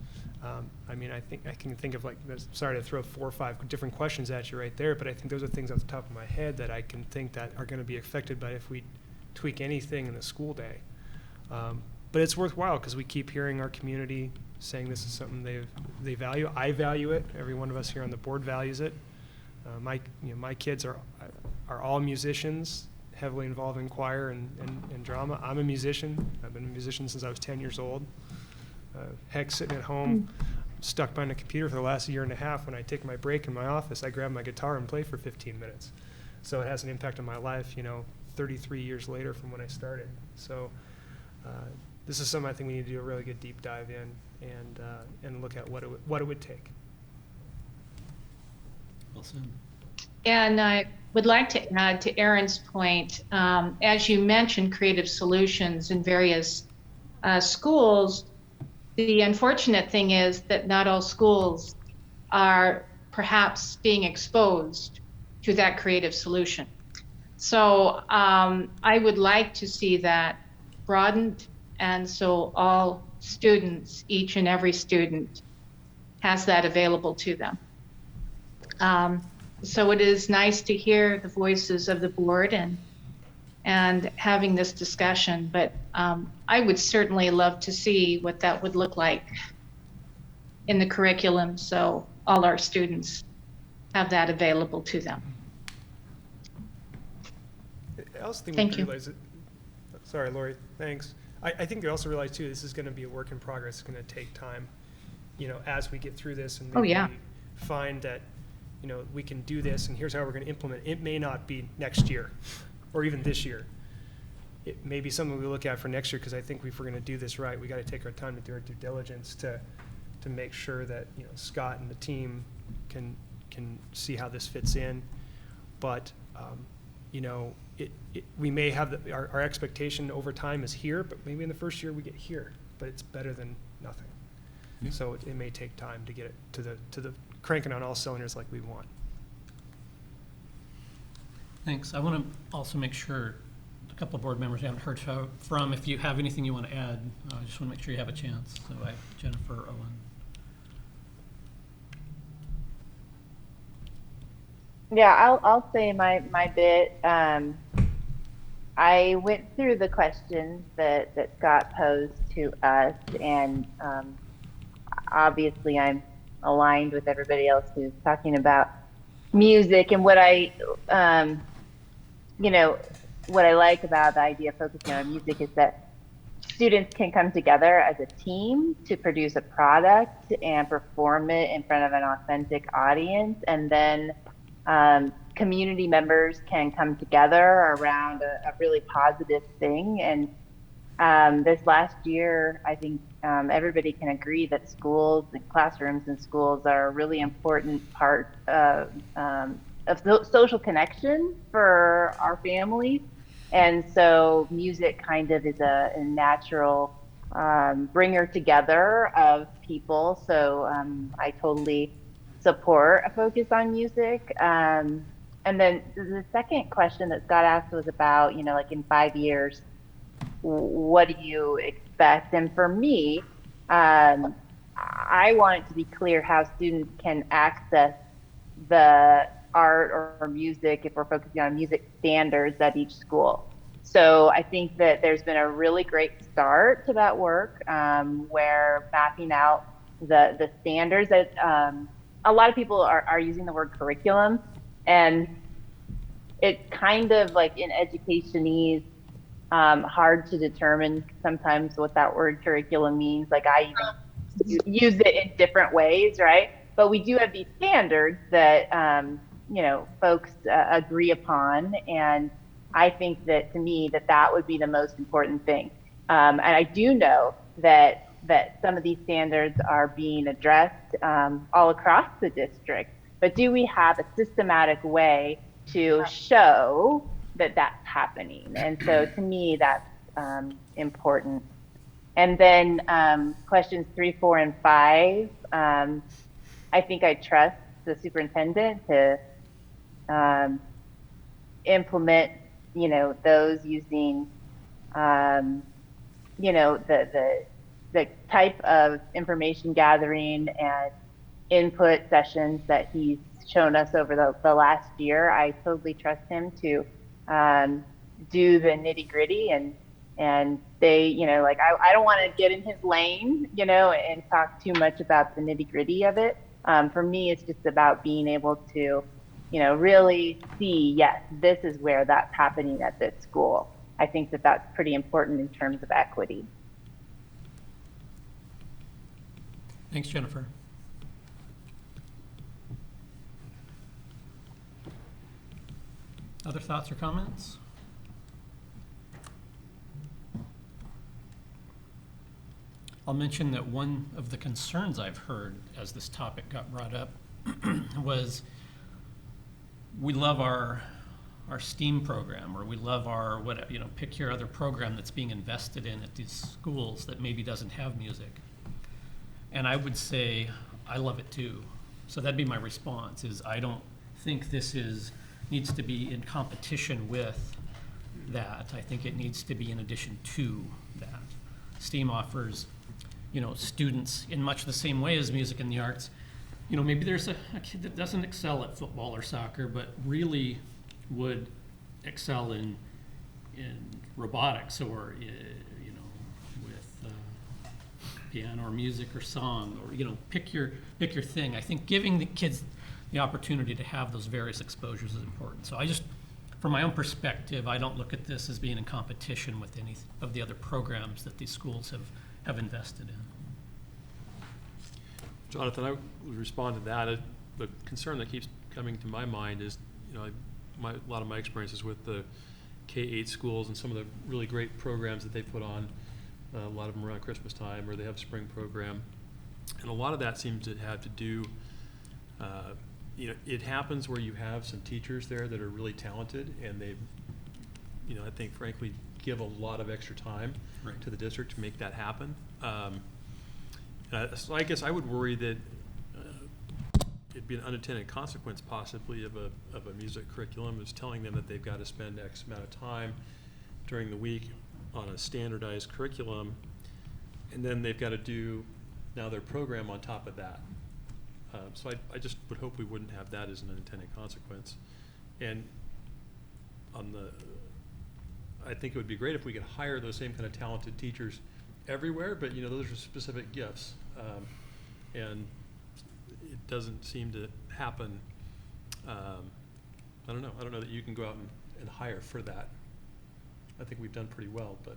I think I can think of sorry to throw 4 or 5 different questions at you right there, but I think those are things off the top of my head that I can think that are going to be affected by if we tweak anything in the school day. But it's worthwhile because we keep hearing our community saying this is something they value. I value it. Every one of us here on the board values it. My kids are all musicians, heavily involved in choir and drama. I'm a musician. I've been a musician since I was 10 years old. Heck, sitting at home, stuck behind a computer for the last year and a half. When I take my break in my office, I grab my guitar and play for 15 minutes. So it has an impact on my life, 33 years later from when I started. So this is something I think we need to do a really good deep dive in and look at what it would take. Well said. And I would like to add to Aaron's point, as you mentioned, creative solutions in various schools. The unfortunate thing is that not all schools are perhaps being exposed to that creative solution. So I would like to see that broadened, and so all students, each and every student, has that available to them. So it is nice to hear the voices of the board and having this discussion, but I would certainly love to see what that would look like in the curriculum, so all our students have that available to them. I also think Thank we you. realize that, sorry, Lori, thanks. I think we also realize too, this is going to be a work in progress. It's going to take time, as we get through this and Oh, maybe yeah. we find that, we can do this and here's how we're going to implement it. It may not be next year or even this year. It may be something we look at for next year, because I think if we're going to do this right, we got to take our time to do our due diligence to make sure that, Scott and the team can see how this fits in. But, we may have our expectation over time is here, but maybe in the first year we get here, but it's better than nothing. Yeah. So it may take time to get it to the cranking on all cylinders like we want. Thanks. I want to also make sure a couple of board members you haven't heard from, if you have anything you want to add, I just want to make sure you have a chance. So I have Jennifer, Owen. Yeah, I'll say my bit. I went through the questions that Scott posed to us, and obviously I'm aligned with everybody else who's talking about music. And what I like about the idea of focusing on music is that students can come together as a team to produce a product and perform it in front of an authentic audience, and then community members can come together around a really positive thing. And this last year, I think everybody can agree that schools and classrooms and schools are a really important part of social connection for our families. And so music kind of is a natural bringer together of people. So I totally support a focus on music. And then the second question that Scott asked was about, like in 5 years, what do you expect? And for me, I want it to be clear how students can access the art or music, if we're focusing on music standards at each school. So I think that there's been a really great start to that work, where mapping out the standards that a lot of people are using the word curriculum, and it's kind of like in educationese, hard to determine sometimes what that word curriculum means. Like I even use it in different ways, right? But we do have these standards that folks agree upon, and I think that to me that would be the most important thing. And I do know that some of these standards are being addressed all across the district, but do we have a systematic way to show that that's happening? And so to me, that's important. And then questions 3, 4, and 5, I think I trust the superintendent to implement, those using, the type of information gathering and input sessions that he's shown us over the last year. I totally trust him to do the nitty gritty and they, I don't want to get in his lane, and talk too much about the nitty gritty of it. For me, it's just about being able to, really see, yes, this is where that's happening at this school. I think that that's pretty important in terms of equity. Thanks, Jennifer. Other thoughts or comments? I'll mention that one of the concerns I've heard as this topic got brought up was we love our STEAM program, or we love our, what, you know, pick your other program that's being invested in at these schools that maybe doesn't have music. And I would say, I love it too. So that'd be my response, is I don't think this needs to be in competition with that. I think it needs to be in addition to that. STEAM offers, you know, students in much the same way as music and the arts. You know, maybe there's a kid that doesn't excel at football or soccer, but really would excel in robotics, or you know, with piano or music or song, or, you know, pick your thing. I think giving the kids the opportunity to have those various exposures is important. So I just, from my own perspective, I don't look at this as being in competition with any of the other programs that these schools have invested in. Jonathan, I would respond to that. The concern that keeps coming to my mind is, you know, a lot of my experiences with the K-8 schools and some of the really great programs that they put on, a lot of them around Christmas time, or they have a spring program. And a lot of that seems to have to do, you know, it happens where you have some teachers there that are really talented, and they, you know, I think frankly give a lot of extra time to the district to make that happen. So I guess I would worry that it'd be an unintended consequence possibly of a music curriculum is telling them that they've got to spend X amount of time during the week on a standardized curriculum, and then they've got to do now their program on top of that. So I just would hope we wouldn't have that as an unintended consequence. And I think it would be great if we could hire those same kind of talented teachers everywhere, but, you know, those are specific gifts. And it doesn't seem to happen. I don't know that you can go out and hire for that. I think we've done pretty well, but.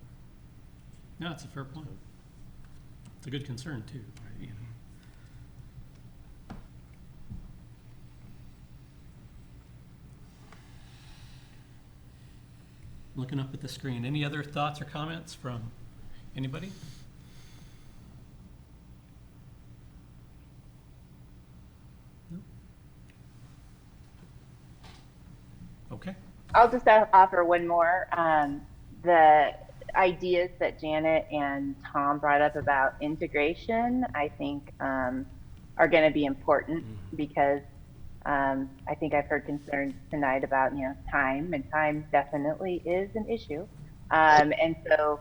No, it's a fair point. It's a good concern too, right? You know. Looking up at the screen. Any other thoughts or comments from anybody? No? Okay. I'll just offer one more. The ideas that Janet and Tom brought up about integration, I think, are going to be important because I think I've heard concerns tonight about, you know, time, and time definitely is an issue. And so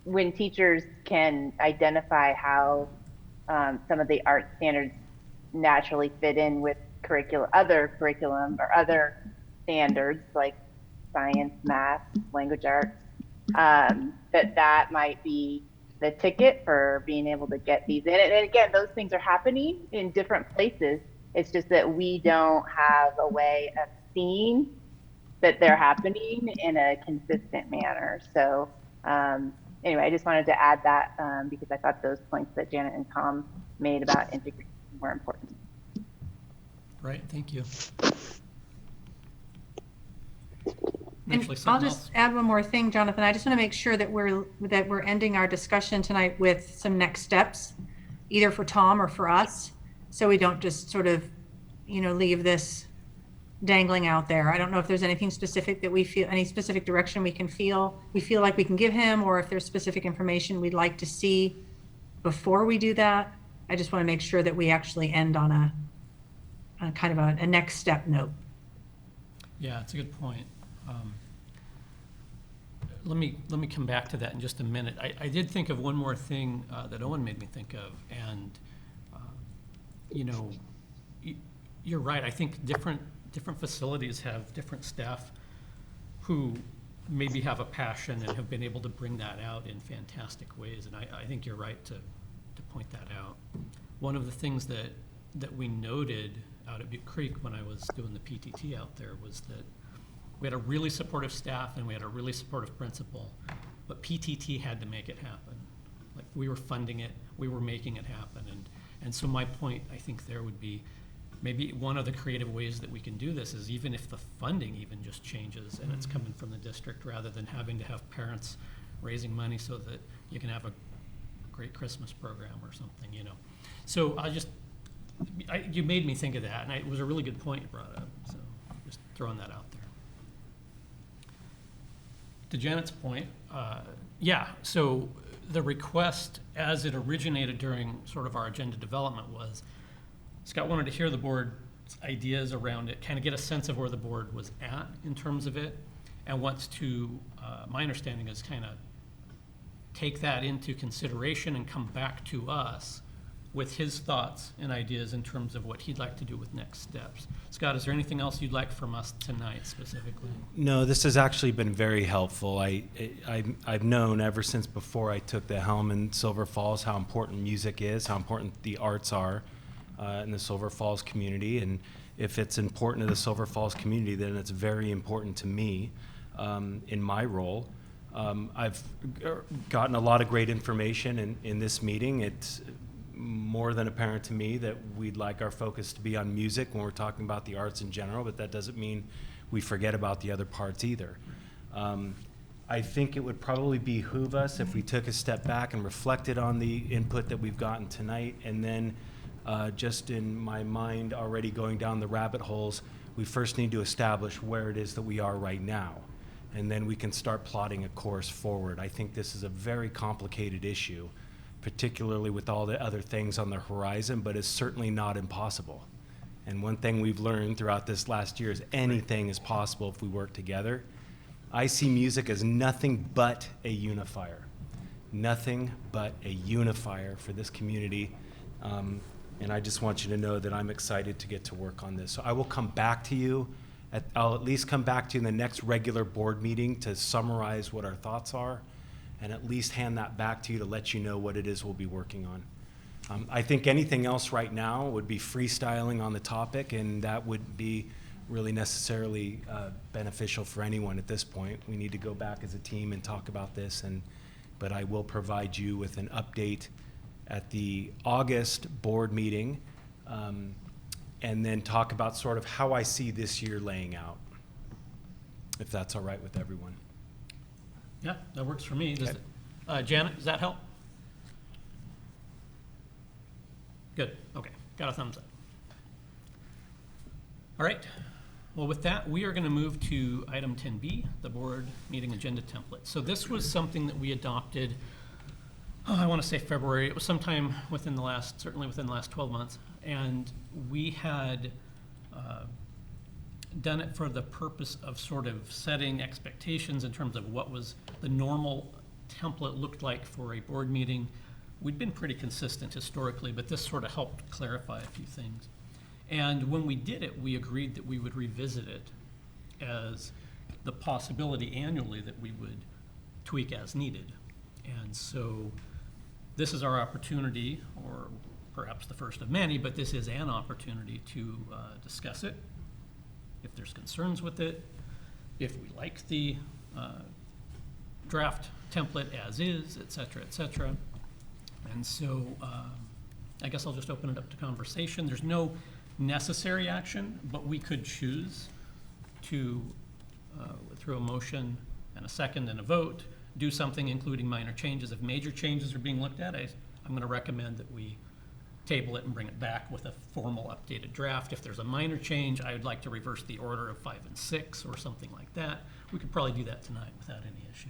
when teachers can identify how some of the art standards naturally fit in with other curriculum or other standards like science, math, language arts, that might be the ticket for being able to get these in. And again, those things are happening in different places. It's just that we don't have a way of seeing that they're happening in a consistent manner. So anyway, I just wanted to add that because I thought those points that Janet and Tom made about integration were important. Right, thank you. And Actually, I'll something just else. add one more thing, Jonathan. I just want to make sure that we're ending our discussion tonight with some next steps, either for Tom or for us, so we don't just sort of, you know, leave this dangling out there. I don't know if there's anything specific that we feel, any specific direction we feel like we can give him, or if there's specific information we'd like to see before we do that. I just want to make sure that we actually end on a kind of a next step note. Yeah, it's a good point. Let me come back to that in just a minute. I did think of one more thing that Owen made me think of, and you know, you're right. I think different facilities have different staff who maybe have a passion and have been able to bring that out in fantastic ways, and I think you're right to point that out. One of the things that we noted out at Butte Creek when I was doing the PTT out there was that we had a really supportive staff and we had a really supportive principal, but PTT had to make it happen. Like, we were funding it, we were making it happen, and so my point, I think, there would be, maybe one of the creative ways that we can do this is even if the funding even just changes and it's coming from the district, rather than having to have parents raising money so that you can have a great Christmas program or something, you know. So you made me think of that, and it was a really good point you brought up, so just throwing that out there. To Janet's point, yeah, so the request as it originated during sort of our agenda development was, Scott wanted to hear the board's ideas around it, kind of get a sense of where the board was at in terms of it, and wants to, my understanding is kind of take that into consideration and come back to us with his thoughts and ideas in terms of what he'd like to do with next steps. Scott, is there anything else you'd like from us tonight specifically? No, this has actually been very helpful. I've known ever since before I took the helm in Silver Falls how important music is, how important the arts are in the Silver Falls community. And if it's important to the Silver Falls community, then it's very important to me in my role. I've gotten a lot of great information in this meeting. It's more than apparent to me that we'd like our focus to be on music when we're talking about the arts in general, but that doesn't mean we forget about the other parts either. I think it would probably behoove us if we took a step back and reflected on the input that we've gotten tonight, and then just in my mind already going down the rabbit holes, we first need to establish where it is that we are right now, and then we can start plotting a course forward. I think this is a very complicated issue, particularly with all the other things on the horizon, but it's certainly not impossible. And one thing we've learned throughout this last year is anything is possible if we work together. I see music as nothing but a unifier. Nothing but a unifier for this community. And I just want you to know that I'm excited to get to work on this. So I will come back to you. I'll at least come back to you in the next regular board meeting to summarize what our thoughts are, and at least hand that back to you to let you know what it is we'll be working on. I think anything else right now would be freestyling on the topic, and that would be really necessarily beneficial for anyone at this point. We need to go back as a team and talk about this, but I will provide you with an update at the August board meeting, and then talk about sort of how I see this year laying out, if that's all right with everyone. Yeah, that works for me. Janet, does that help? Good, okay, got a thumbs up. All right, well with that, we are gonna move to item 10B, the board meeting agenda template. So this was something that we adopted, I wanna say February, it was sometime certainly within the last 12 months. And we had done it for the purpose of sort of setting expectations in terms of what was the normal template looked like for a board meeting. We'd been pretty consistent historically, but this sort of helped clarify a few things. And when we did it, we agreed that we would revisit it as the possibility annually that we would tweak as needed. And so this is our opportunity, or perhaps the first of many, but this is an opportunity to discuss it, if there's concerns with it, if we like the draft template as is, et cetera, et cetera. And so I guess I'll just open it up to conversation. There's no necessary action, but we could choose to, through a motion and a second and a vote, do something including minor changes. If major changes are being looked at, I'm going to recommend that we table it and bring it back with a formal updated draft. If there's a minor change, I would like to reverse the order of 5 and 6 or something like that. We could probably do that tonight without any issue.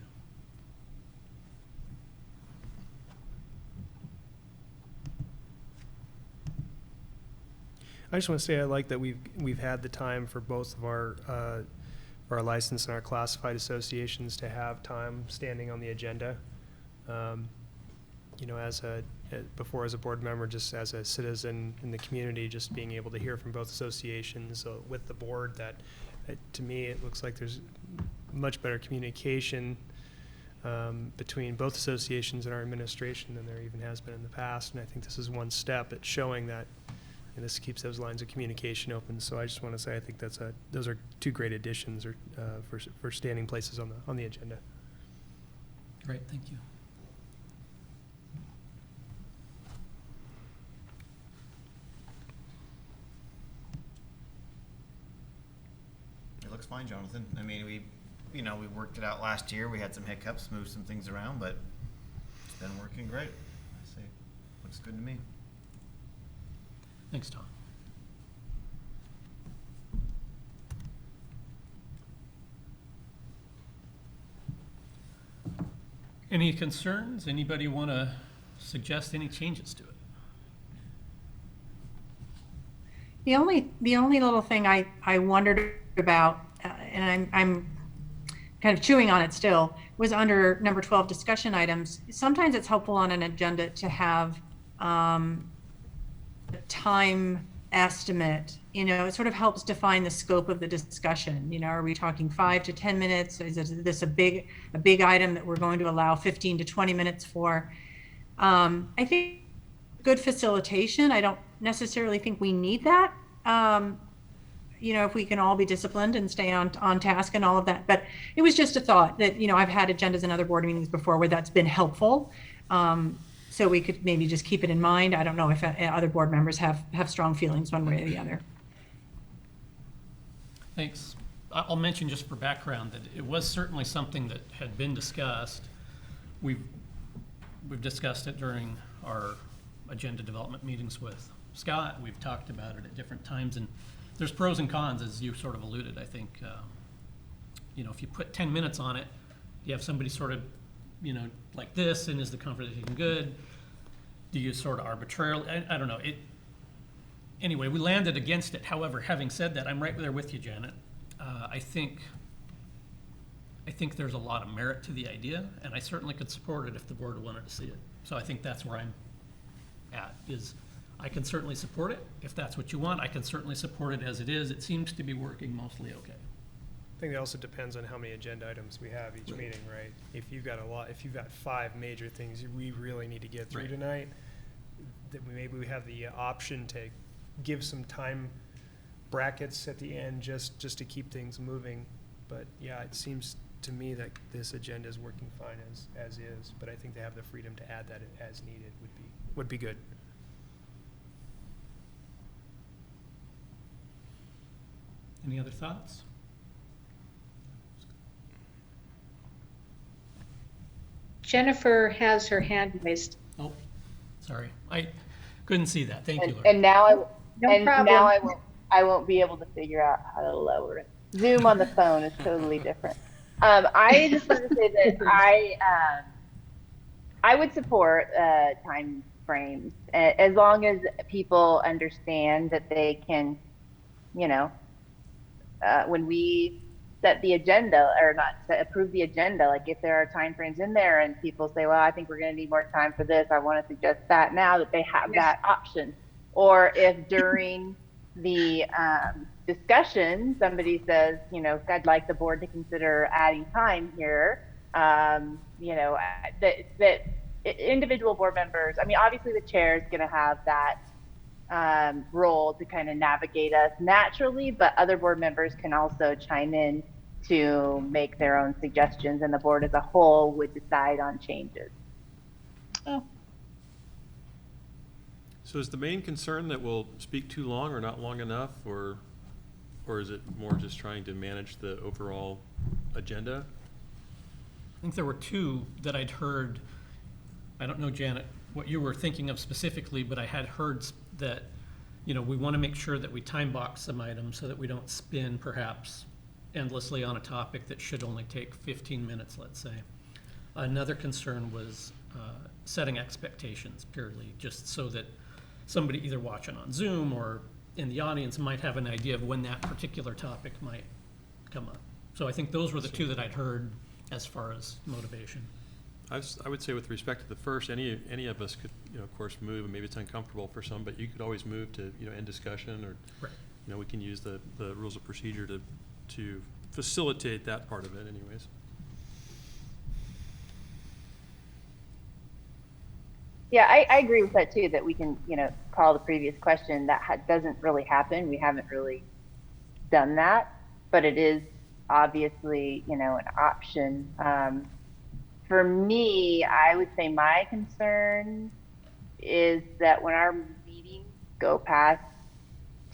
I just want to say I like that we've had the time for both of our licensed and our classified associations to have time standing on the agenda. You know, as a board member, just as a citizen in the community, just being able to hear from both associations with the board, that to me it looks like there's much better communication between both associations and our administration than there even has been in the past. And I think this is one step at showing that, and this keeps those lines of communication open. So I just want to say I think those are two great additions for standing places on the agenda. Great, thank you. looks fine, Jonathan. I mean, we worked it out last year. We had some hiccups, moved some things around, but it's been working great. I say, looks good to me. Thanks, Tom. Any concerns? Anybody want to suggest any changes to it? The only little thing I wondered about, and I'm kind of chewing on it still, was under number 12, discussion items. Sometimes it's helpful on an agenda to have a time estimate. It sort of helps define the scope of the discussion. Are we talking 5 to 10 minutes? Is this a big item that we're going to allow 15 to 20 minutes for? I think good facilitation. I don't necessarily think we need that. If we can all be disciplined and stay on task and all of that. But it was just a thought that, I've had agendas in other board meetings before where that's been helpful. So we could maybe just keep it in mind. I don't know if other board members have strong feelings one way or the other. Thanks. I'll mention just for background that it was certainly something that had been discussed. We've discussed it during our agenda development meetings with Scott. We've talked about it at different times, and there's pros and cons, as you sort of alluded. I think, if you put 10 minutes on it, you have somebody sort of, like this, and is the conversation good? Do you sort of arbitrarily? I don't know. Anyway, we landed against it. However, having said that, I'm right there with you, Janet. I think there's a lot of merit to the idea, and I certainly could support it if the board wanted to see it. So I think that's where I'm at, is I can certainly support it. If that's what you want, I can certainly support it as it is. It seems to be working mostly okay. I think it also depends on how many agenda items we have each meeting, right? If you've got 5 major things we really need to get through tonight, that maybe we have the option to give some time brackets at the end just to keep things moving. But yeah, it seems to me that this agenda is working fine as is, but I think they have the freedom to add that as needed would be good. Any other thoughts? Jennifer has her hand raised. Oh, sorry. I couldn't see that. Thank you, Laura. And now No problem. I won't be able to figure out how to lower it. Zoom on the phone is totally different. I just want to say that I would support time frames as long as people understand that they can, when we set the agenda or not approve the agenda, like if there are time frames in there and people say, well, I think we're going to need more time for this, I want to suggest that now, that they have that option. Or if during the discussion, somebody says, I'd like the board to consider adding time here, that individual board members, obviously the chair is going to have that role to kind of navigate us naturally, but other board members can also chime in to make their own suggestions, and the board as a whole would decide on changes. So is the main concern that we'll speak too long or not long enough, or is it more just trying to manage the overall agenda? I think there were 2 that I'd heard. I don't know, Janet, what you were thinking of specifically, but I had heard that, we want to make sure that we time box some items so that we don't spin perhaps endlessly on a topic that should only take 15 minutes, let's say. Another concern was setting expectations purely, just so that somebody either watching on Zoom or in the audience might have an idea of when that particular topic might come up. So I think those were the 2 that I'd heard as far as motivation. I would say with respect to the first, any of us could, of course, move, and maybe it's uncomfortable for some, but you could always move to, end discussion, or, Right. We can use the rules of procedure to facilitate that part of it anyways. Yeah, I agree with that too, that we can, call the previous question. That doesn't really happen. We haven't really done that, but it is obviously, an option. For me, I would say my concern is that when our meetings go past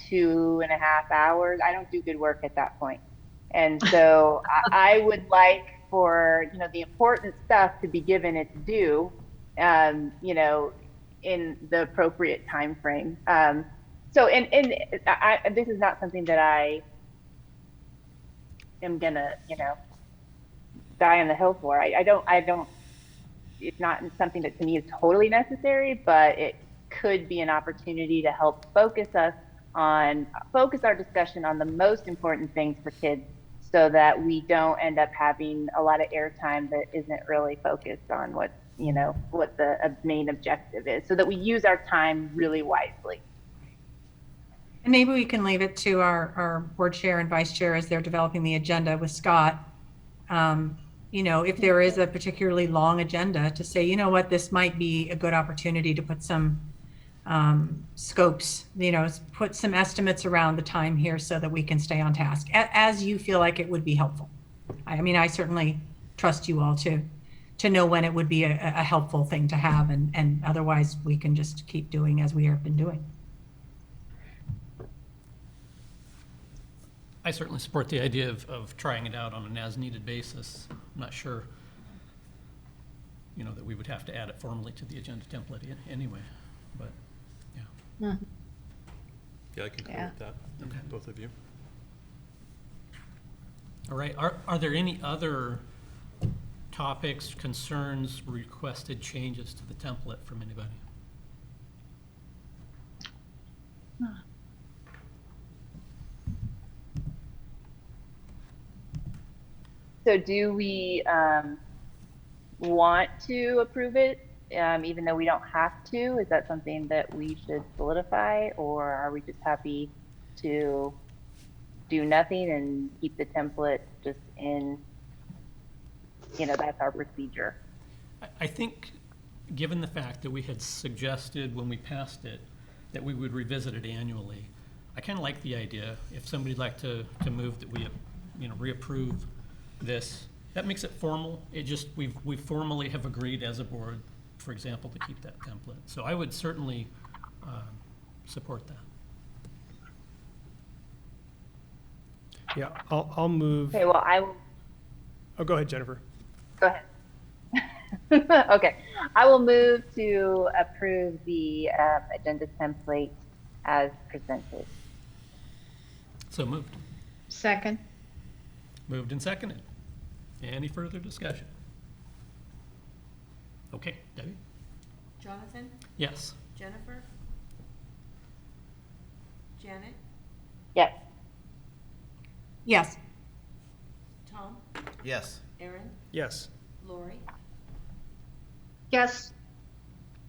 2.5 hours, I don't do good work at that point. And so I would like for, the important stuff to be given its due, in the appropriate time frame. So, this is not something that I am gonna, die on the hill for. I don't, it's not something that to me is totally necessary, but it could be an opportunity to help focus our discussion on the most important things for kids so that we don't end up having a lot of airtime that isn't really focused on what the main objective is, so that we use our time really wisely. And maybe we can leave it to our board chair and vice chair as they're developing the agenda with Scott. If there is a particularly long agenda, to say, what, this might be a good opportunity to put some scopes, put some estimates around the time here so that we can stay on task, as you feel like it would be helpful. I certainly trust you all to know when it would be a helpful thing to have, and otherwise we can just keep doing as we have been doing. I certainly support the idea of trying it out on an as-needed basis. I'm not sure, that we would have to add it formally to the agenda template anyway, but, yeah. Yeah, I concur with that, Okay. both of you. All right, are there any other topics, concerns, requested changes to the template from anybody? So do we want to approve it, even though we don't have to? Is that something that we should solidify, or are we just happy to do nothing and keep the template just in, that's our procedure? I think, given the fact that we had suggested when we passed it that we would revisit it annually, I kind of like the idea. If somebody'd like to move that we, reapprove this, that makes it formal. It just, we formally have agreed as a board, for example, to keep that template. So I would certainly support that. Yeah, I'll move. Okay, well, I will. Oh, go ahead, Jennifer. Go ahead. Okay, I will move to approve the agenda template as presented. So moved. Second. Moved and seconded. Any further discussion? Okay, Debbie? Jonathan, Yes. Jennifer, Janet, Yes. Yes. Tom, Yes. Aaron, Yes. Lori, Yes.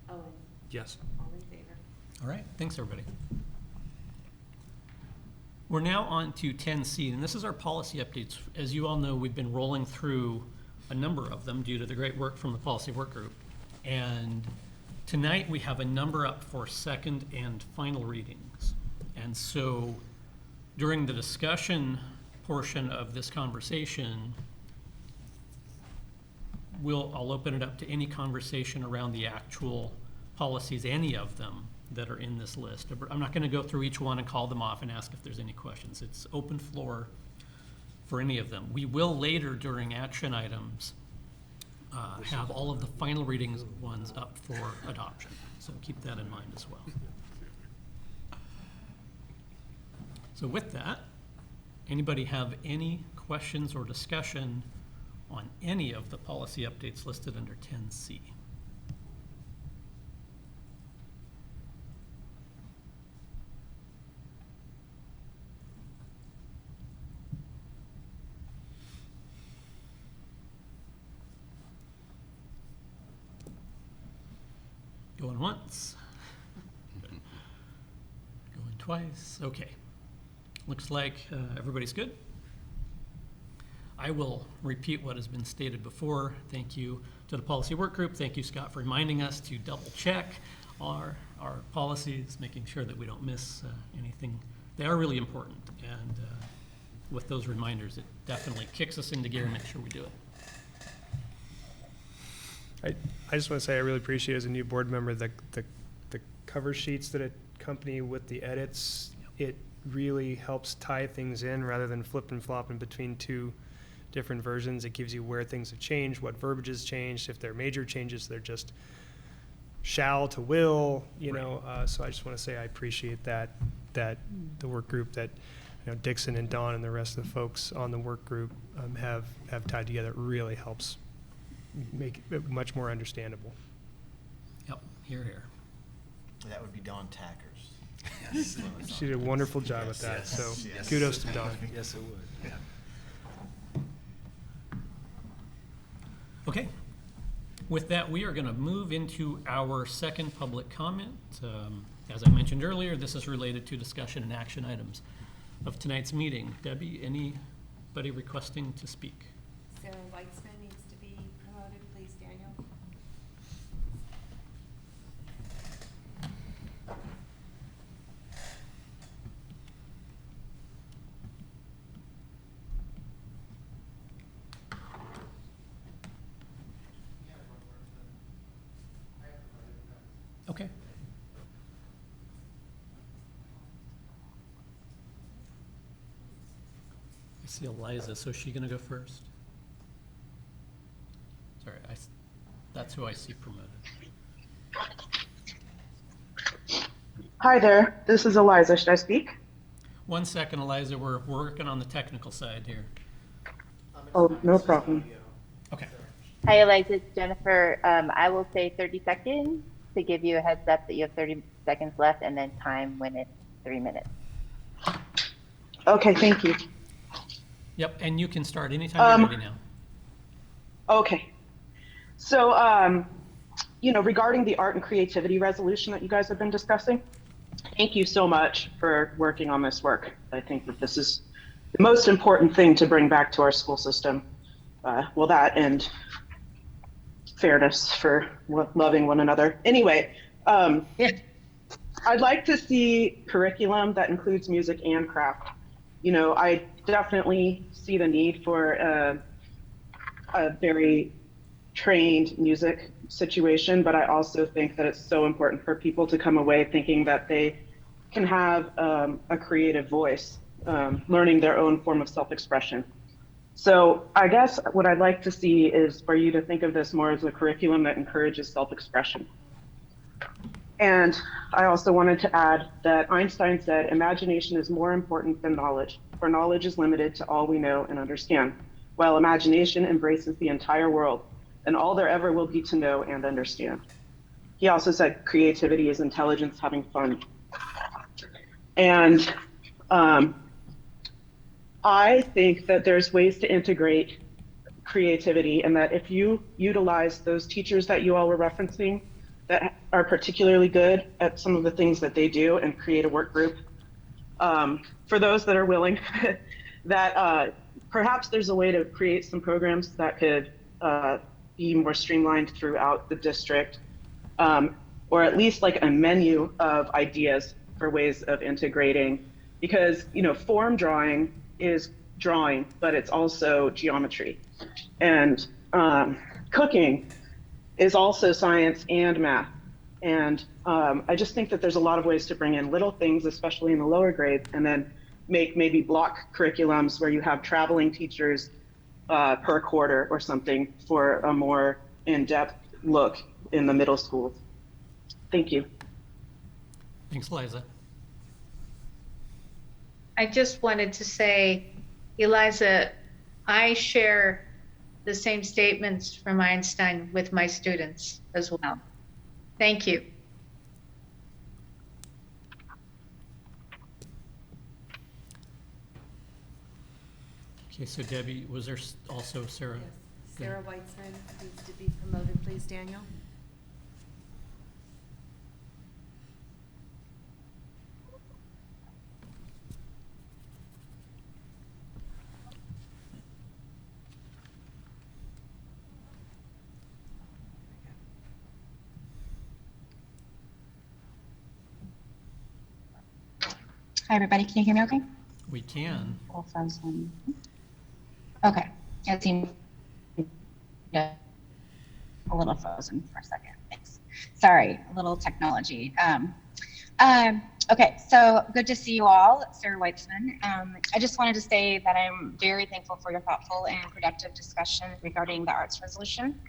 Owen, Yes. all in favor. All right, thanks, everybody. We're now on to 10C, and this is our policy updates. As you all know, we've been rolling through a number of them due to the great work from the policy work group. And tonight we have a number up for second and final readings. And so during the discussion portion of this conversation, I'll open it up to any conversation around the actual policies, any of them that are in this list. I'm not going to go through each one and call them off and ask if there's any questions. It's open floor for any of them. We will later, during action items, have all of the final readings ones up for adoption. So keep that in mind as well. So with that, anybody have any questions or discussion on any of the policy updates listed under 10C? Going once. Going twice. Okay. Looks like everybody's good. I will repeat what has been stated before. Thank you to the policy work group. Thank you, Scott, for reminding us to double check our policies, making sure that we don't miss anything. They are really important, and with those reminders, it definitely kicks us into gear and makes sure we do it. I just want to say I really appreciate, as a new board member, the cover sheets that accompany with the edits. It really helps tie things in rather than flip and flopping between two different versions. It gives you where things have changed, what verbiage has changed. If they're major changes, they're just shall to will, so I just want to say I appreciate that the work group that Dixon and Don and the rest of the folks on the work group have tied together. It really helps make it much more understandable. Yep, here. That would be Dawn Tackers. Yes. She did a wonderful job with that, Yes, so yes. kudos to Don. Yes, it would. Okay. With that, we are going to move into our second public comment. As I mentioned earlier, this is related to discussion and action items of tonight's meeting. Debbie, anybody requesting to speak? Sarah Weitzman needs to be promoted, please, Daniel. Okay. I see Eliza, so is she going to go first? Sorry, that's who I see promoted. Hi there, this is Eliza. Should I speak? 1 second, Eliza. We're working on the technical side here. Oh, no problem. Okay. Hi, Eliza. It's Jennifer. I will say 30 seconds to give you a heads up that you have 30 seconds left, and then time when it's 3 minutes. Okay, thank you. Yep, and you can start anytime you're ready now. Okay. So, regarding the art and creativity resolution that you guys have been discussing, thank you so much for working on this work. I think that this is the most important thing to bring back to our school system. That and fairness for loving one another. Anyway, I'd like to see curriculum that includes music and craft. I definitely see the need for a very trained music situation, but I also think that it's so important for people to come away thinking that they can have a creative voice, learning their own form of self-expression. So I guess what I'd like to see is for you to think of this more as a curriculum that encourages self-expression. And I also wanted to add that Einstein said, imagination is more important than knowledge, for knowledge is limited to all we know and understand, while imagination embraces the entire world, and all there ever will be to know and understand. He also said creativity is intelligence having fun. And I think that there's ways to integrate creativity, and that if you utilize those teachers that you all were referencing that are particularly good at some of the things that they do and create a work group, for those that are willing, that perhaps there's a way to create some programs that could be more streamlined throughout the district, or at least like a menu of ideas for ways of integrating, because form drawing is drawing, but it's also geometry, and cooking is also science and math. And I just think that there's a lot of ways to bring in little things, especially in the lower grades, and then make maybe block curriculums where you have traveling teachers per quarter or something for a more in-depth look in the middle schools. Thank you. Thanks, Eliza. I just wanted to say, Eliza, I share the same statements from Einstein with my students as well. Thank you. Okay, so Debbie, was there also Sarah? Yes. Sarah Weitzman needs to be promoted, please, Daniel. Hi, everybody. Can you hear me okay? We can. All frozen. Okay. It seemed a little frozen for a second. Thanks. Sorry, a little technology. Okay, so good to see you all, Sarah Weitzman. I just wanted to say that I'm very thankful for your thoughtful and productive discussion regarding the arts resolution.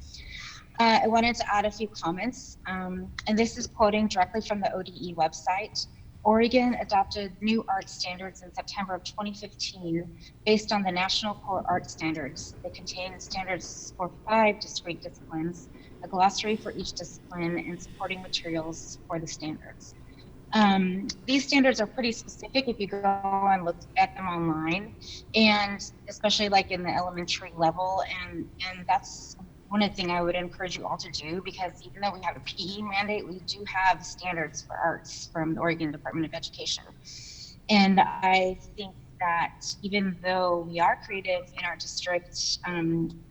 I wanted to add a few comments, and this is quoting directly from the ODE website. Oregon adopted new art standards in September of 2015 based on the National Core Art Standards. They contain standards for 5 discrete disciplines, a glossary for each discipline, and supporting materials for the standards. These standards are pretty specific if you go and look at them online, and especially like in the elementary level, and that's one of the things I would encourage you all to do, because even though we have a PE mandate, we do have standards for arts from the Oregon Department of Education. And I think that even though we are creative in our district,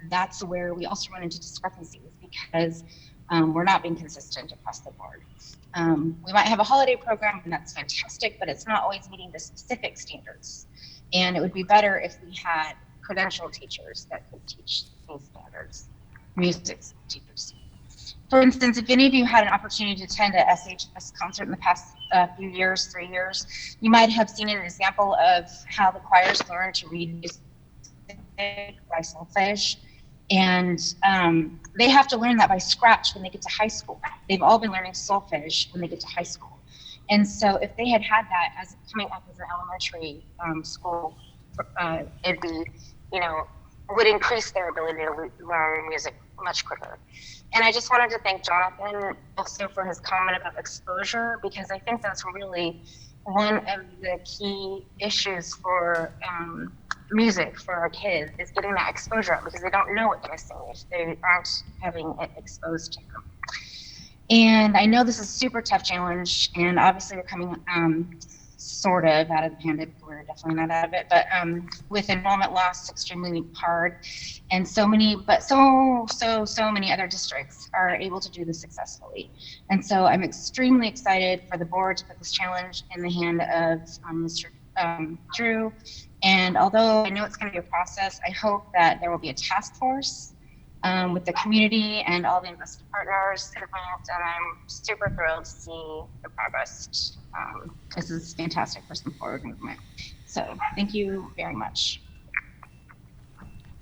that's where we also run into discrepancies, because we're not being consistent across the board. We might have a holiday program, and that's fantastic, but it's not always meeting the specific standards. And it would be better if we had credentialed teachers that could teach these standards, music teachers. For instance, if any of you had an opportunity to attend a SHS concert in the past few years, 3 years, you might have seen an example of how the choirs learn to read music by solfege. And they have to learn that by scratch when they get to high school. They've all been learning solfege when they get to high school. And so if they had had that as coming up as an elementary school, it'd be, would increase their ability to learn music much quicker. And I just wanted to thank Jonathan also for his comment about exposure, because I think that's really one of the key issues for music for our kids, is getting that exposure up, because they don't know what they're missing if they aren't having it exposed to them. And I know this is a super tough challenge, and obviously we're coming sort of out of the pandemic. We're definitely not out of it, but with enrollment loss extremely hard, and so many other districts are able to do this successfully. And so I'm extremely excited for the board to put this challenge in the hand of Mr. Drew. And although I know it's going to be a process, I hope that there will be a task force with the community and all the invested partners involved, and I'm super thrilled to see the progress. This is fantastic for some forward movement. So thank you very much.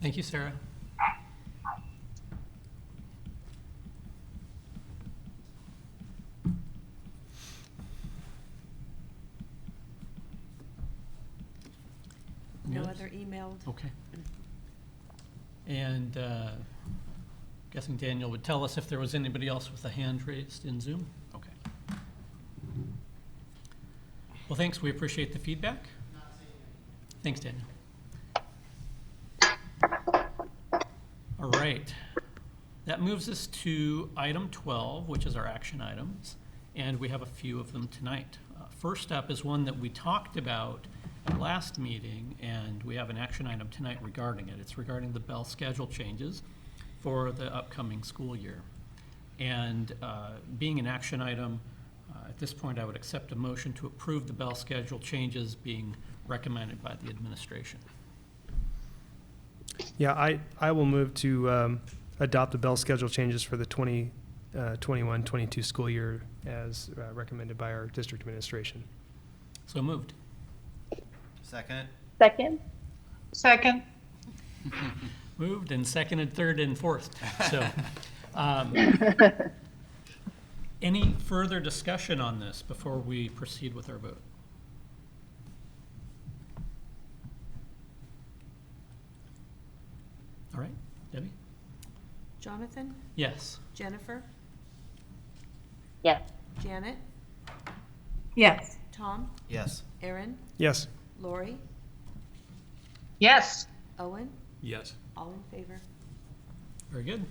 Thank you, Sarah. No Yes? other emailed. Okay. And guessing Daniel would tell us if there was anybody else with a hand raised in Zoom? Okay. Well, thanks. We appreciate the feedback. Thanks, Daniel. All right. That moves us to item 12, which is our action items, and we have a few of them tonight. First up is one that we talked about at last meeting, and we have an action item tonight regarding it. It's regarding the bell schedule changes for the upcoming school year. And being an action item, at this point I would accept a motion to approve the bell schedule changes being recommended by the administration. Yeah, I will move to adopt the bell schedule changes for the 21-22 school year as recommended by our district administration. So moved. Second. Second. Moved and seconded, third and fourth. So, any further discussion on this before we proceed with our vote? All right, Debbie? Jonathan, Yes. Jennifer, Yes. Janet, Yes. Tom, Yes. Aaron, Yes. Lori, Yes. Owen, Yes. all in favor. Very good.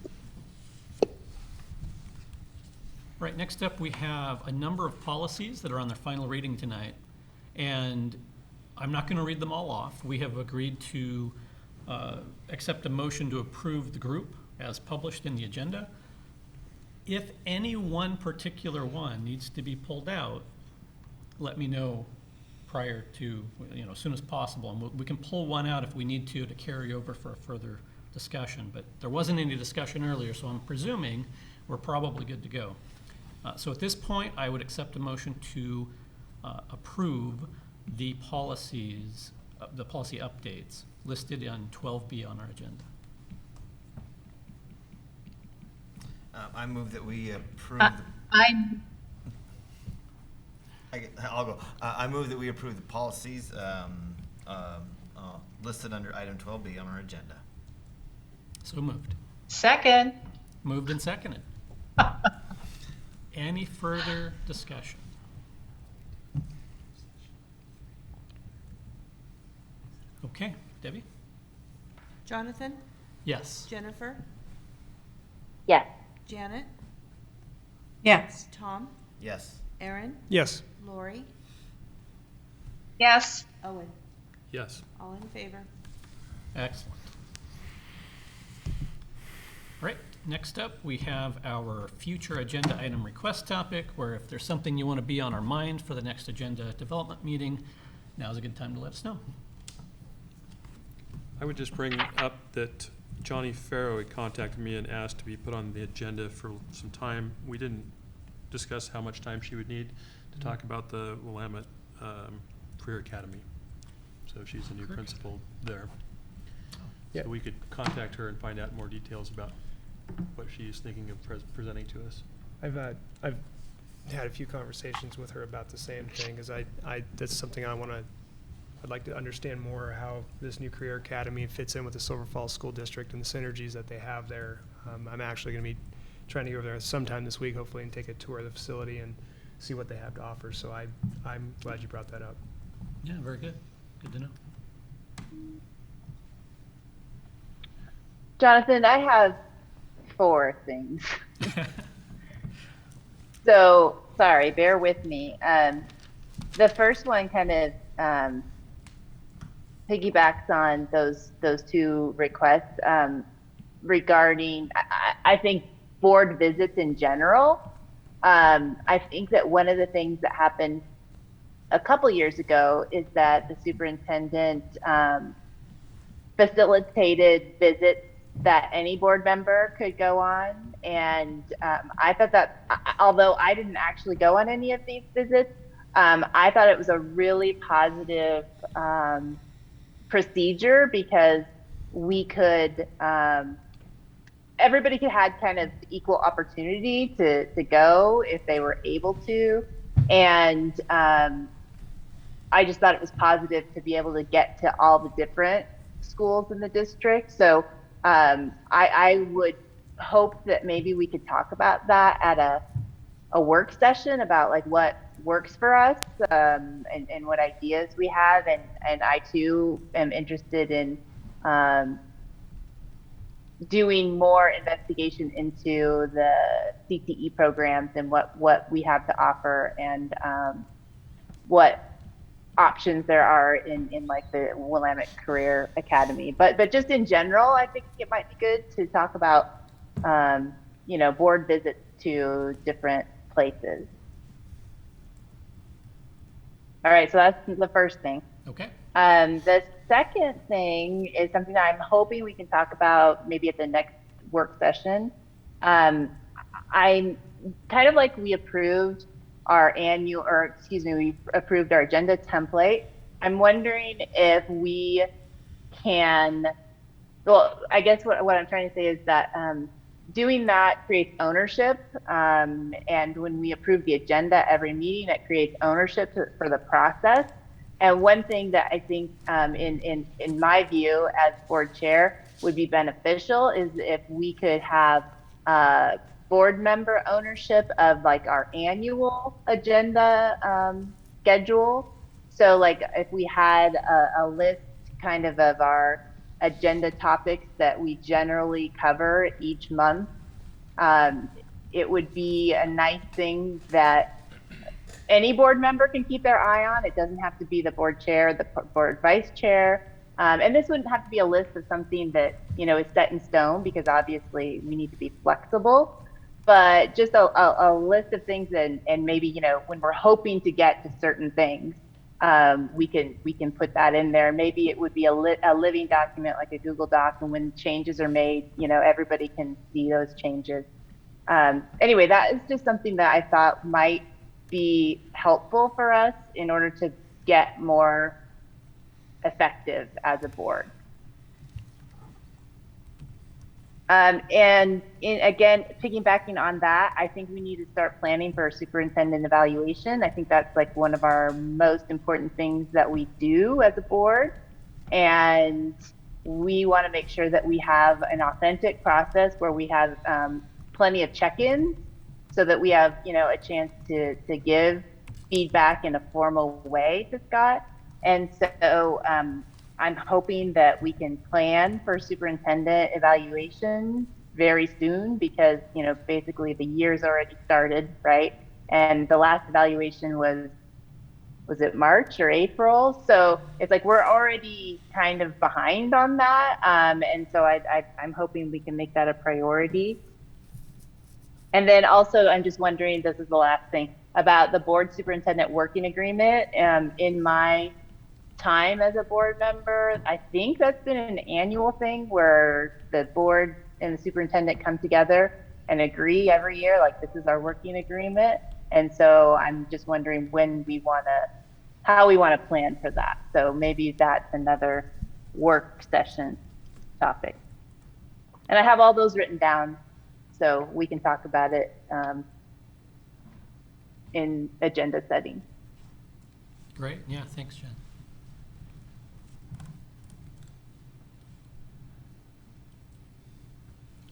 Right, next up, we have a number of policies that are on their final reading tonight. And I'm not going to read them all off. We have agreed to accept a motion to approve the group as published in the agenda. If any one particular one needs to be pulled out, let me know prior to, as soon as possible. And we can pull one out if we need to carry over for a further discussion. But there wasn't any discussion earlier, so I'm presuming we're probably good to go. So at this point, I would accept a motion to approve the policies, the policy updates listed on 12B on our agenda. I move that we approve. I'll go. I move that we approve the policies listed under item 12B on our agenda. So moved. Second. Moved and seconded. Any further discussion? Okay, Debbie? Jonathan, Yes. Jennifer, Yes. Janet, Yes. Tom, Yes. Aaron, Yes. Lori, Yes. Owen. Yes. All in favor? Excellent. All right, next up, we have our future agenda item request topic, where if there's something you want to be on our mind for the next agenda development meeting, now's a good time to let us know. I would just bring up that Johnny Farrow had contacted me and asked to be put on the agenda for some time. We didn't discuss how much time she would need to talk about the Willamette Career Academy. So she's a new principal there. Yeah. So we could contact her and find out more details about what she's thinking of presenting to us. I've had a few conversations with her about the same thing, because that's something I'd like to understand more how this new career academy fits in with the Silver Falls School District and the synergies that they have there. I'm actually going to be trying to go over there sometime this week, hopefully, and take a tour of the facility and see what they have to offer. So I'm glad you brought that up. Yeah, very good. Good to know. Jonathan, I have 4 things. So, sorry, bear with me. The first one kind of piggybacks on those 2 requests regarding, I think, board visits in general. I think that one of the things that happened a couple years ago is that the superintendent facilitated visits that any board member could go on. And I thought that, although I didn't actually go on any of these visits, I thought it was a really positive procedure, because we could, everybody could had kind of equal opportunity to go if they were able to. And I just thought it was positive to be able to get to all the different schools in the district. So I would hope that maybe we could talk about that at a work session, about like what works for us and what ideas we have. And I too am interested in doing more investigation into the CTE programs and what we have to offer, and what options there are in like the Willamette Career Academy. But just in general, I think it might be good to talk about board visits to different places. All right, so that's the first thing. Okay. The second thing is something that I'm hoping we can talk about maybe at the next work session. I'm kind of like, we approved our we approved our agenda template. I'm wondering if we can, well, I guess what I'm trying to say is that doing that creates ownership. And when we approve the agenda every meeting, it creates ownership for the process. And one thing that I think, in my view as board chair, would be beneficial is if we could have board member ownership of like our annual agenda schedule. So like if we had a list kind of our agenda topics that we generally cover each month, it would be a nice thing that any board member can keep their eye on. It doesn't have to be the board chair, the board vice chair. And this wouldn't have to be a list of something that, is set in stone, because obviously we need to be flexible, but just a list of things, and maybe, when we're hoping to get to certain things, we can put that in there. Maybe it would be a living document, like a Google Doc, and when changes are made, everybody can see those changes. Anyway, that is just something that I thought might be helpful for us in order to get more effective as a board. Again, piggybacking on that, I think we need to start planning for a superintendent evaluation. I think that's like one of our most important things that we do as a board. And we want to make sure that we have an authentic process where we have plenty of check-ins so that we have, a chance to give feedback in a formal way to Scott. And so I'm hoping that we can plan for superintendent evaluation very soon because, basically the year's already started, right? And the last evaluation was it March or April? So it's like we're already kind of behind on that. And so I'm hoping we can make that a priority. And then also, I'm just wondering, this is the last thing, about the board superintendent working agreement. In my time as a board member, I think that's been an annual thing where the board and the superintendent come together and agree every year, like this is our working agreement. And so I'm just wondering how we want to plan for that. So maybe that's another work session topic. And I have all those written down so we can talk about it in agenda setting. Great, yeah, thanks, Jen.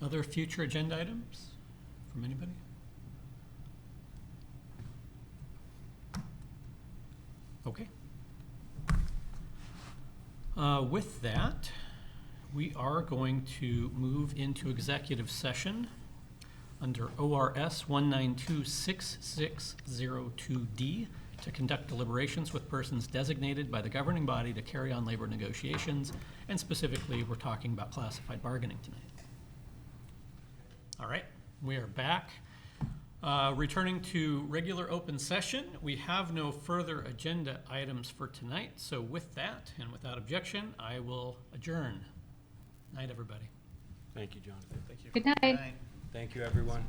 Other future agenda items from anybody? Okay. With that, we are going to move into executive session under ORS 1926602D to conduct deliberations with persons designated by the governing body to carry on labor negotiations, and specifically, we're talking about classified bargaining tonight. All right, we are back. Returning to regular open session, we have no further agenda items for tonight. So with that, and without objection, I will adjourn. Night, everybody. Thank you, Jonathan. Thank you. Good night. Thank you, everyone.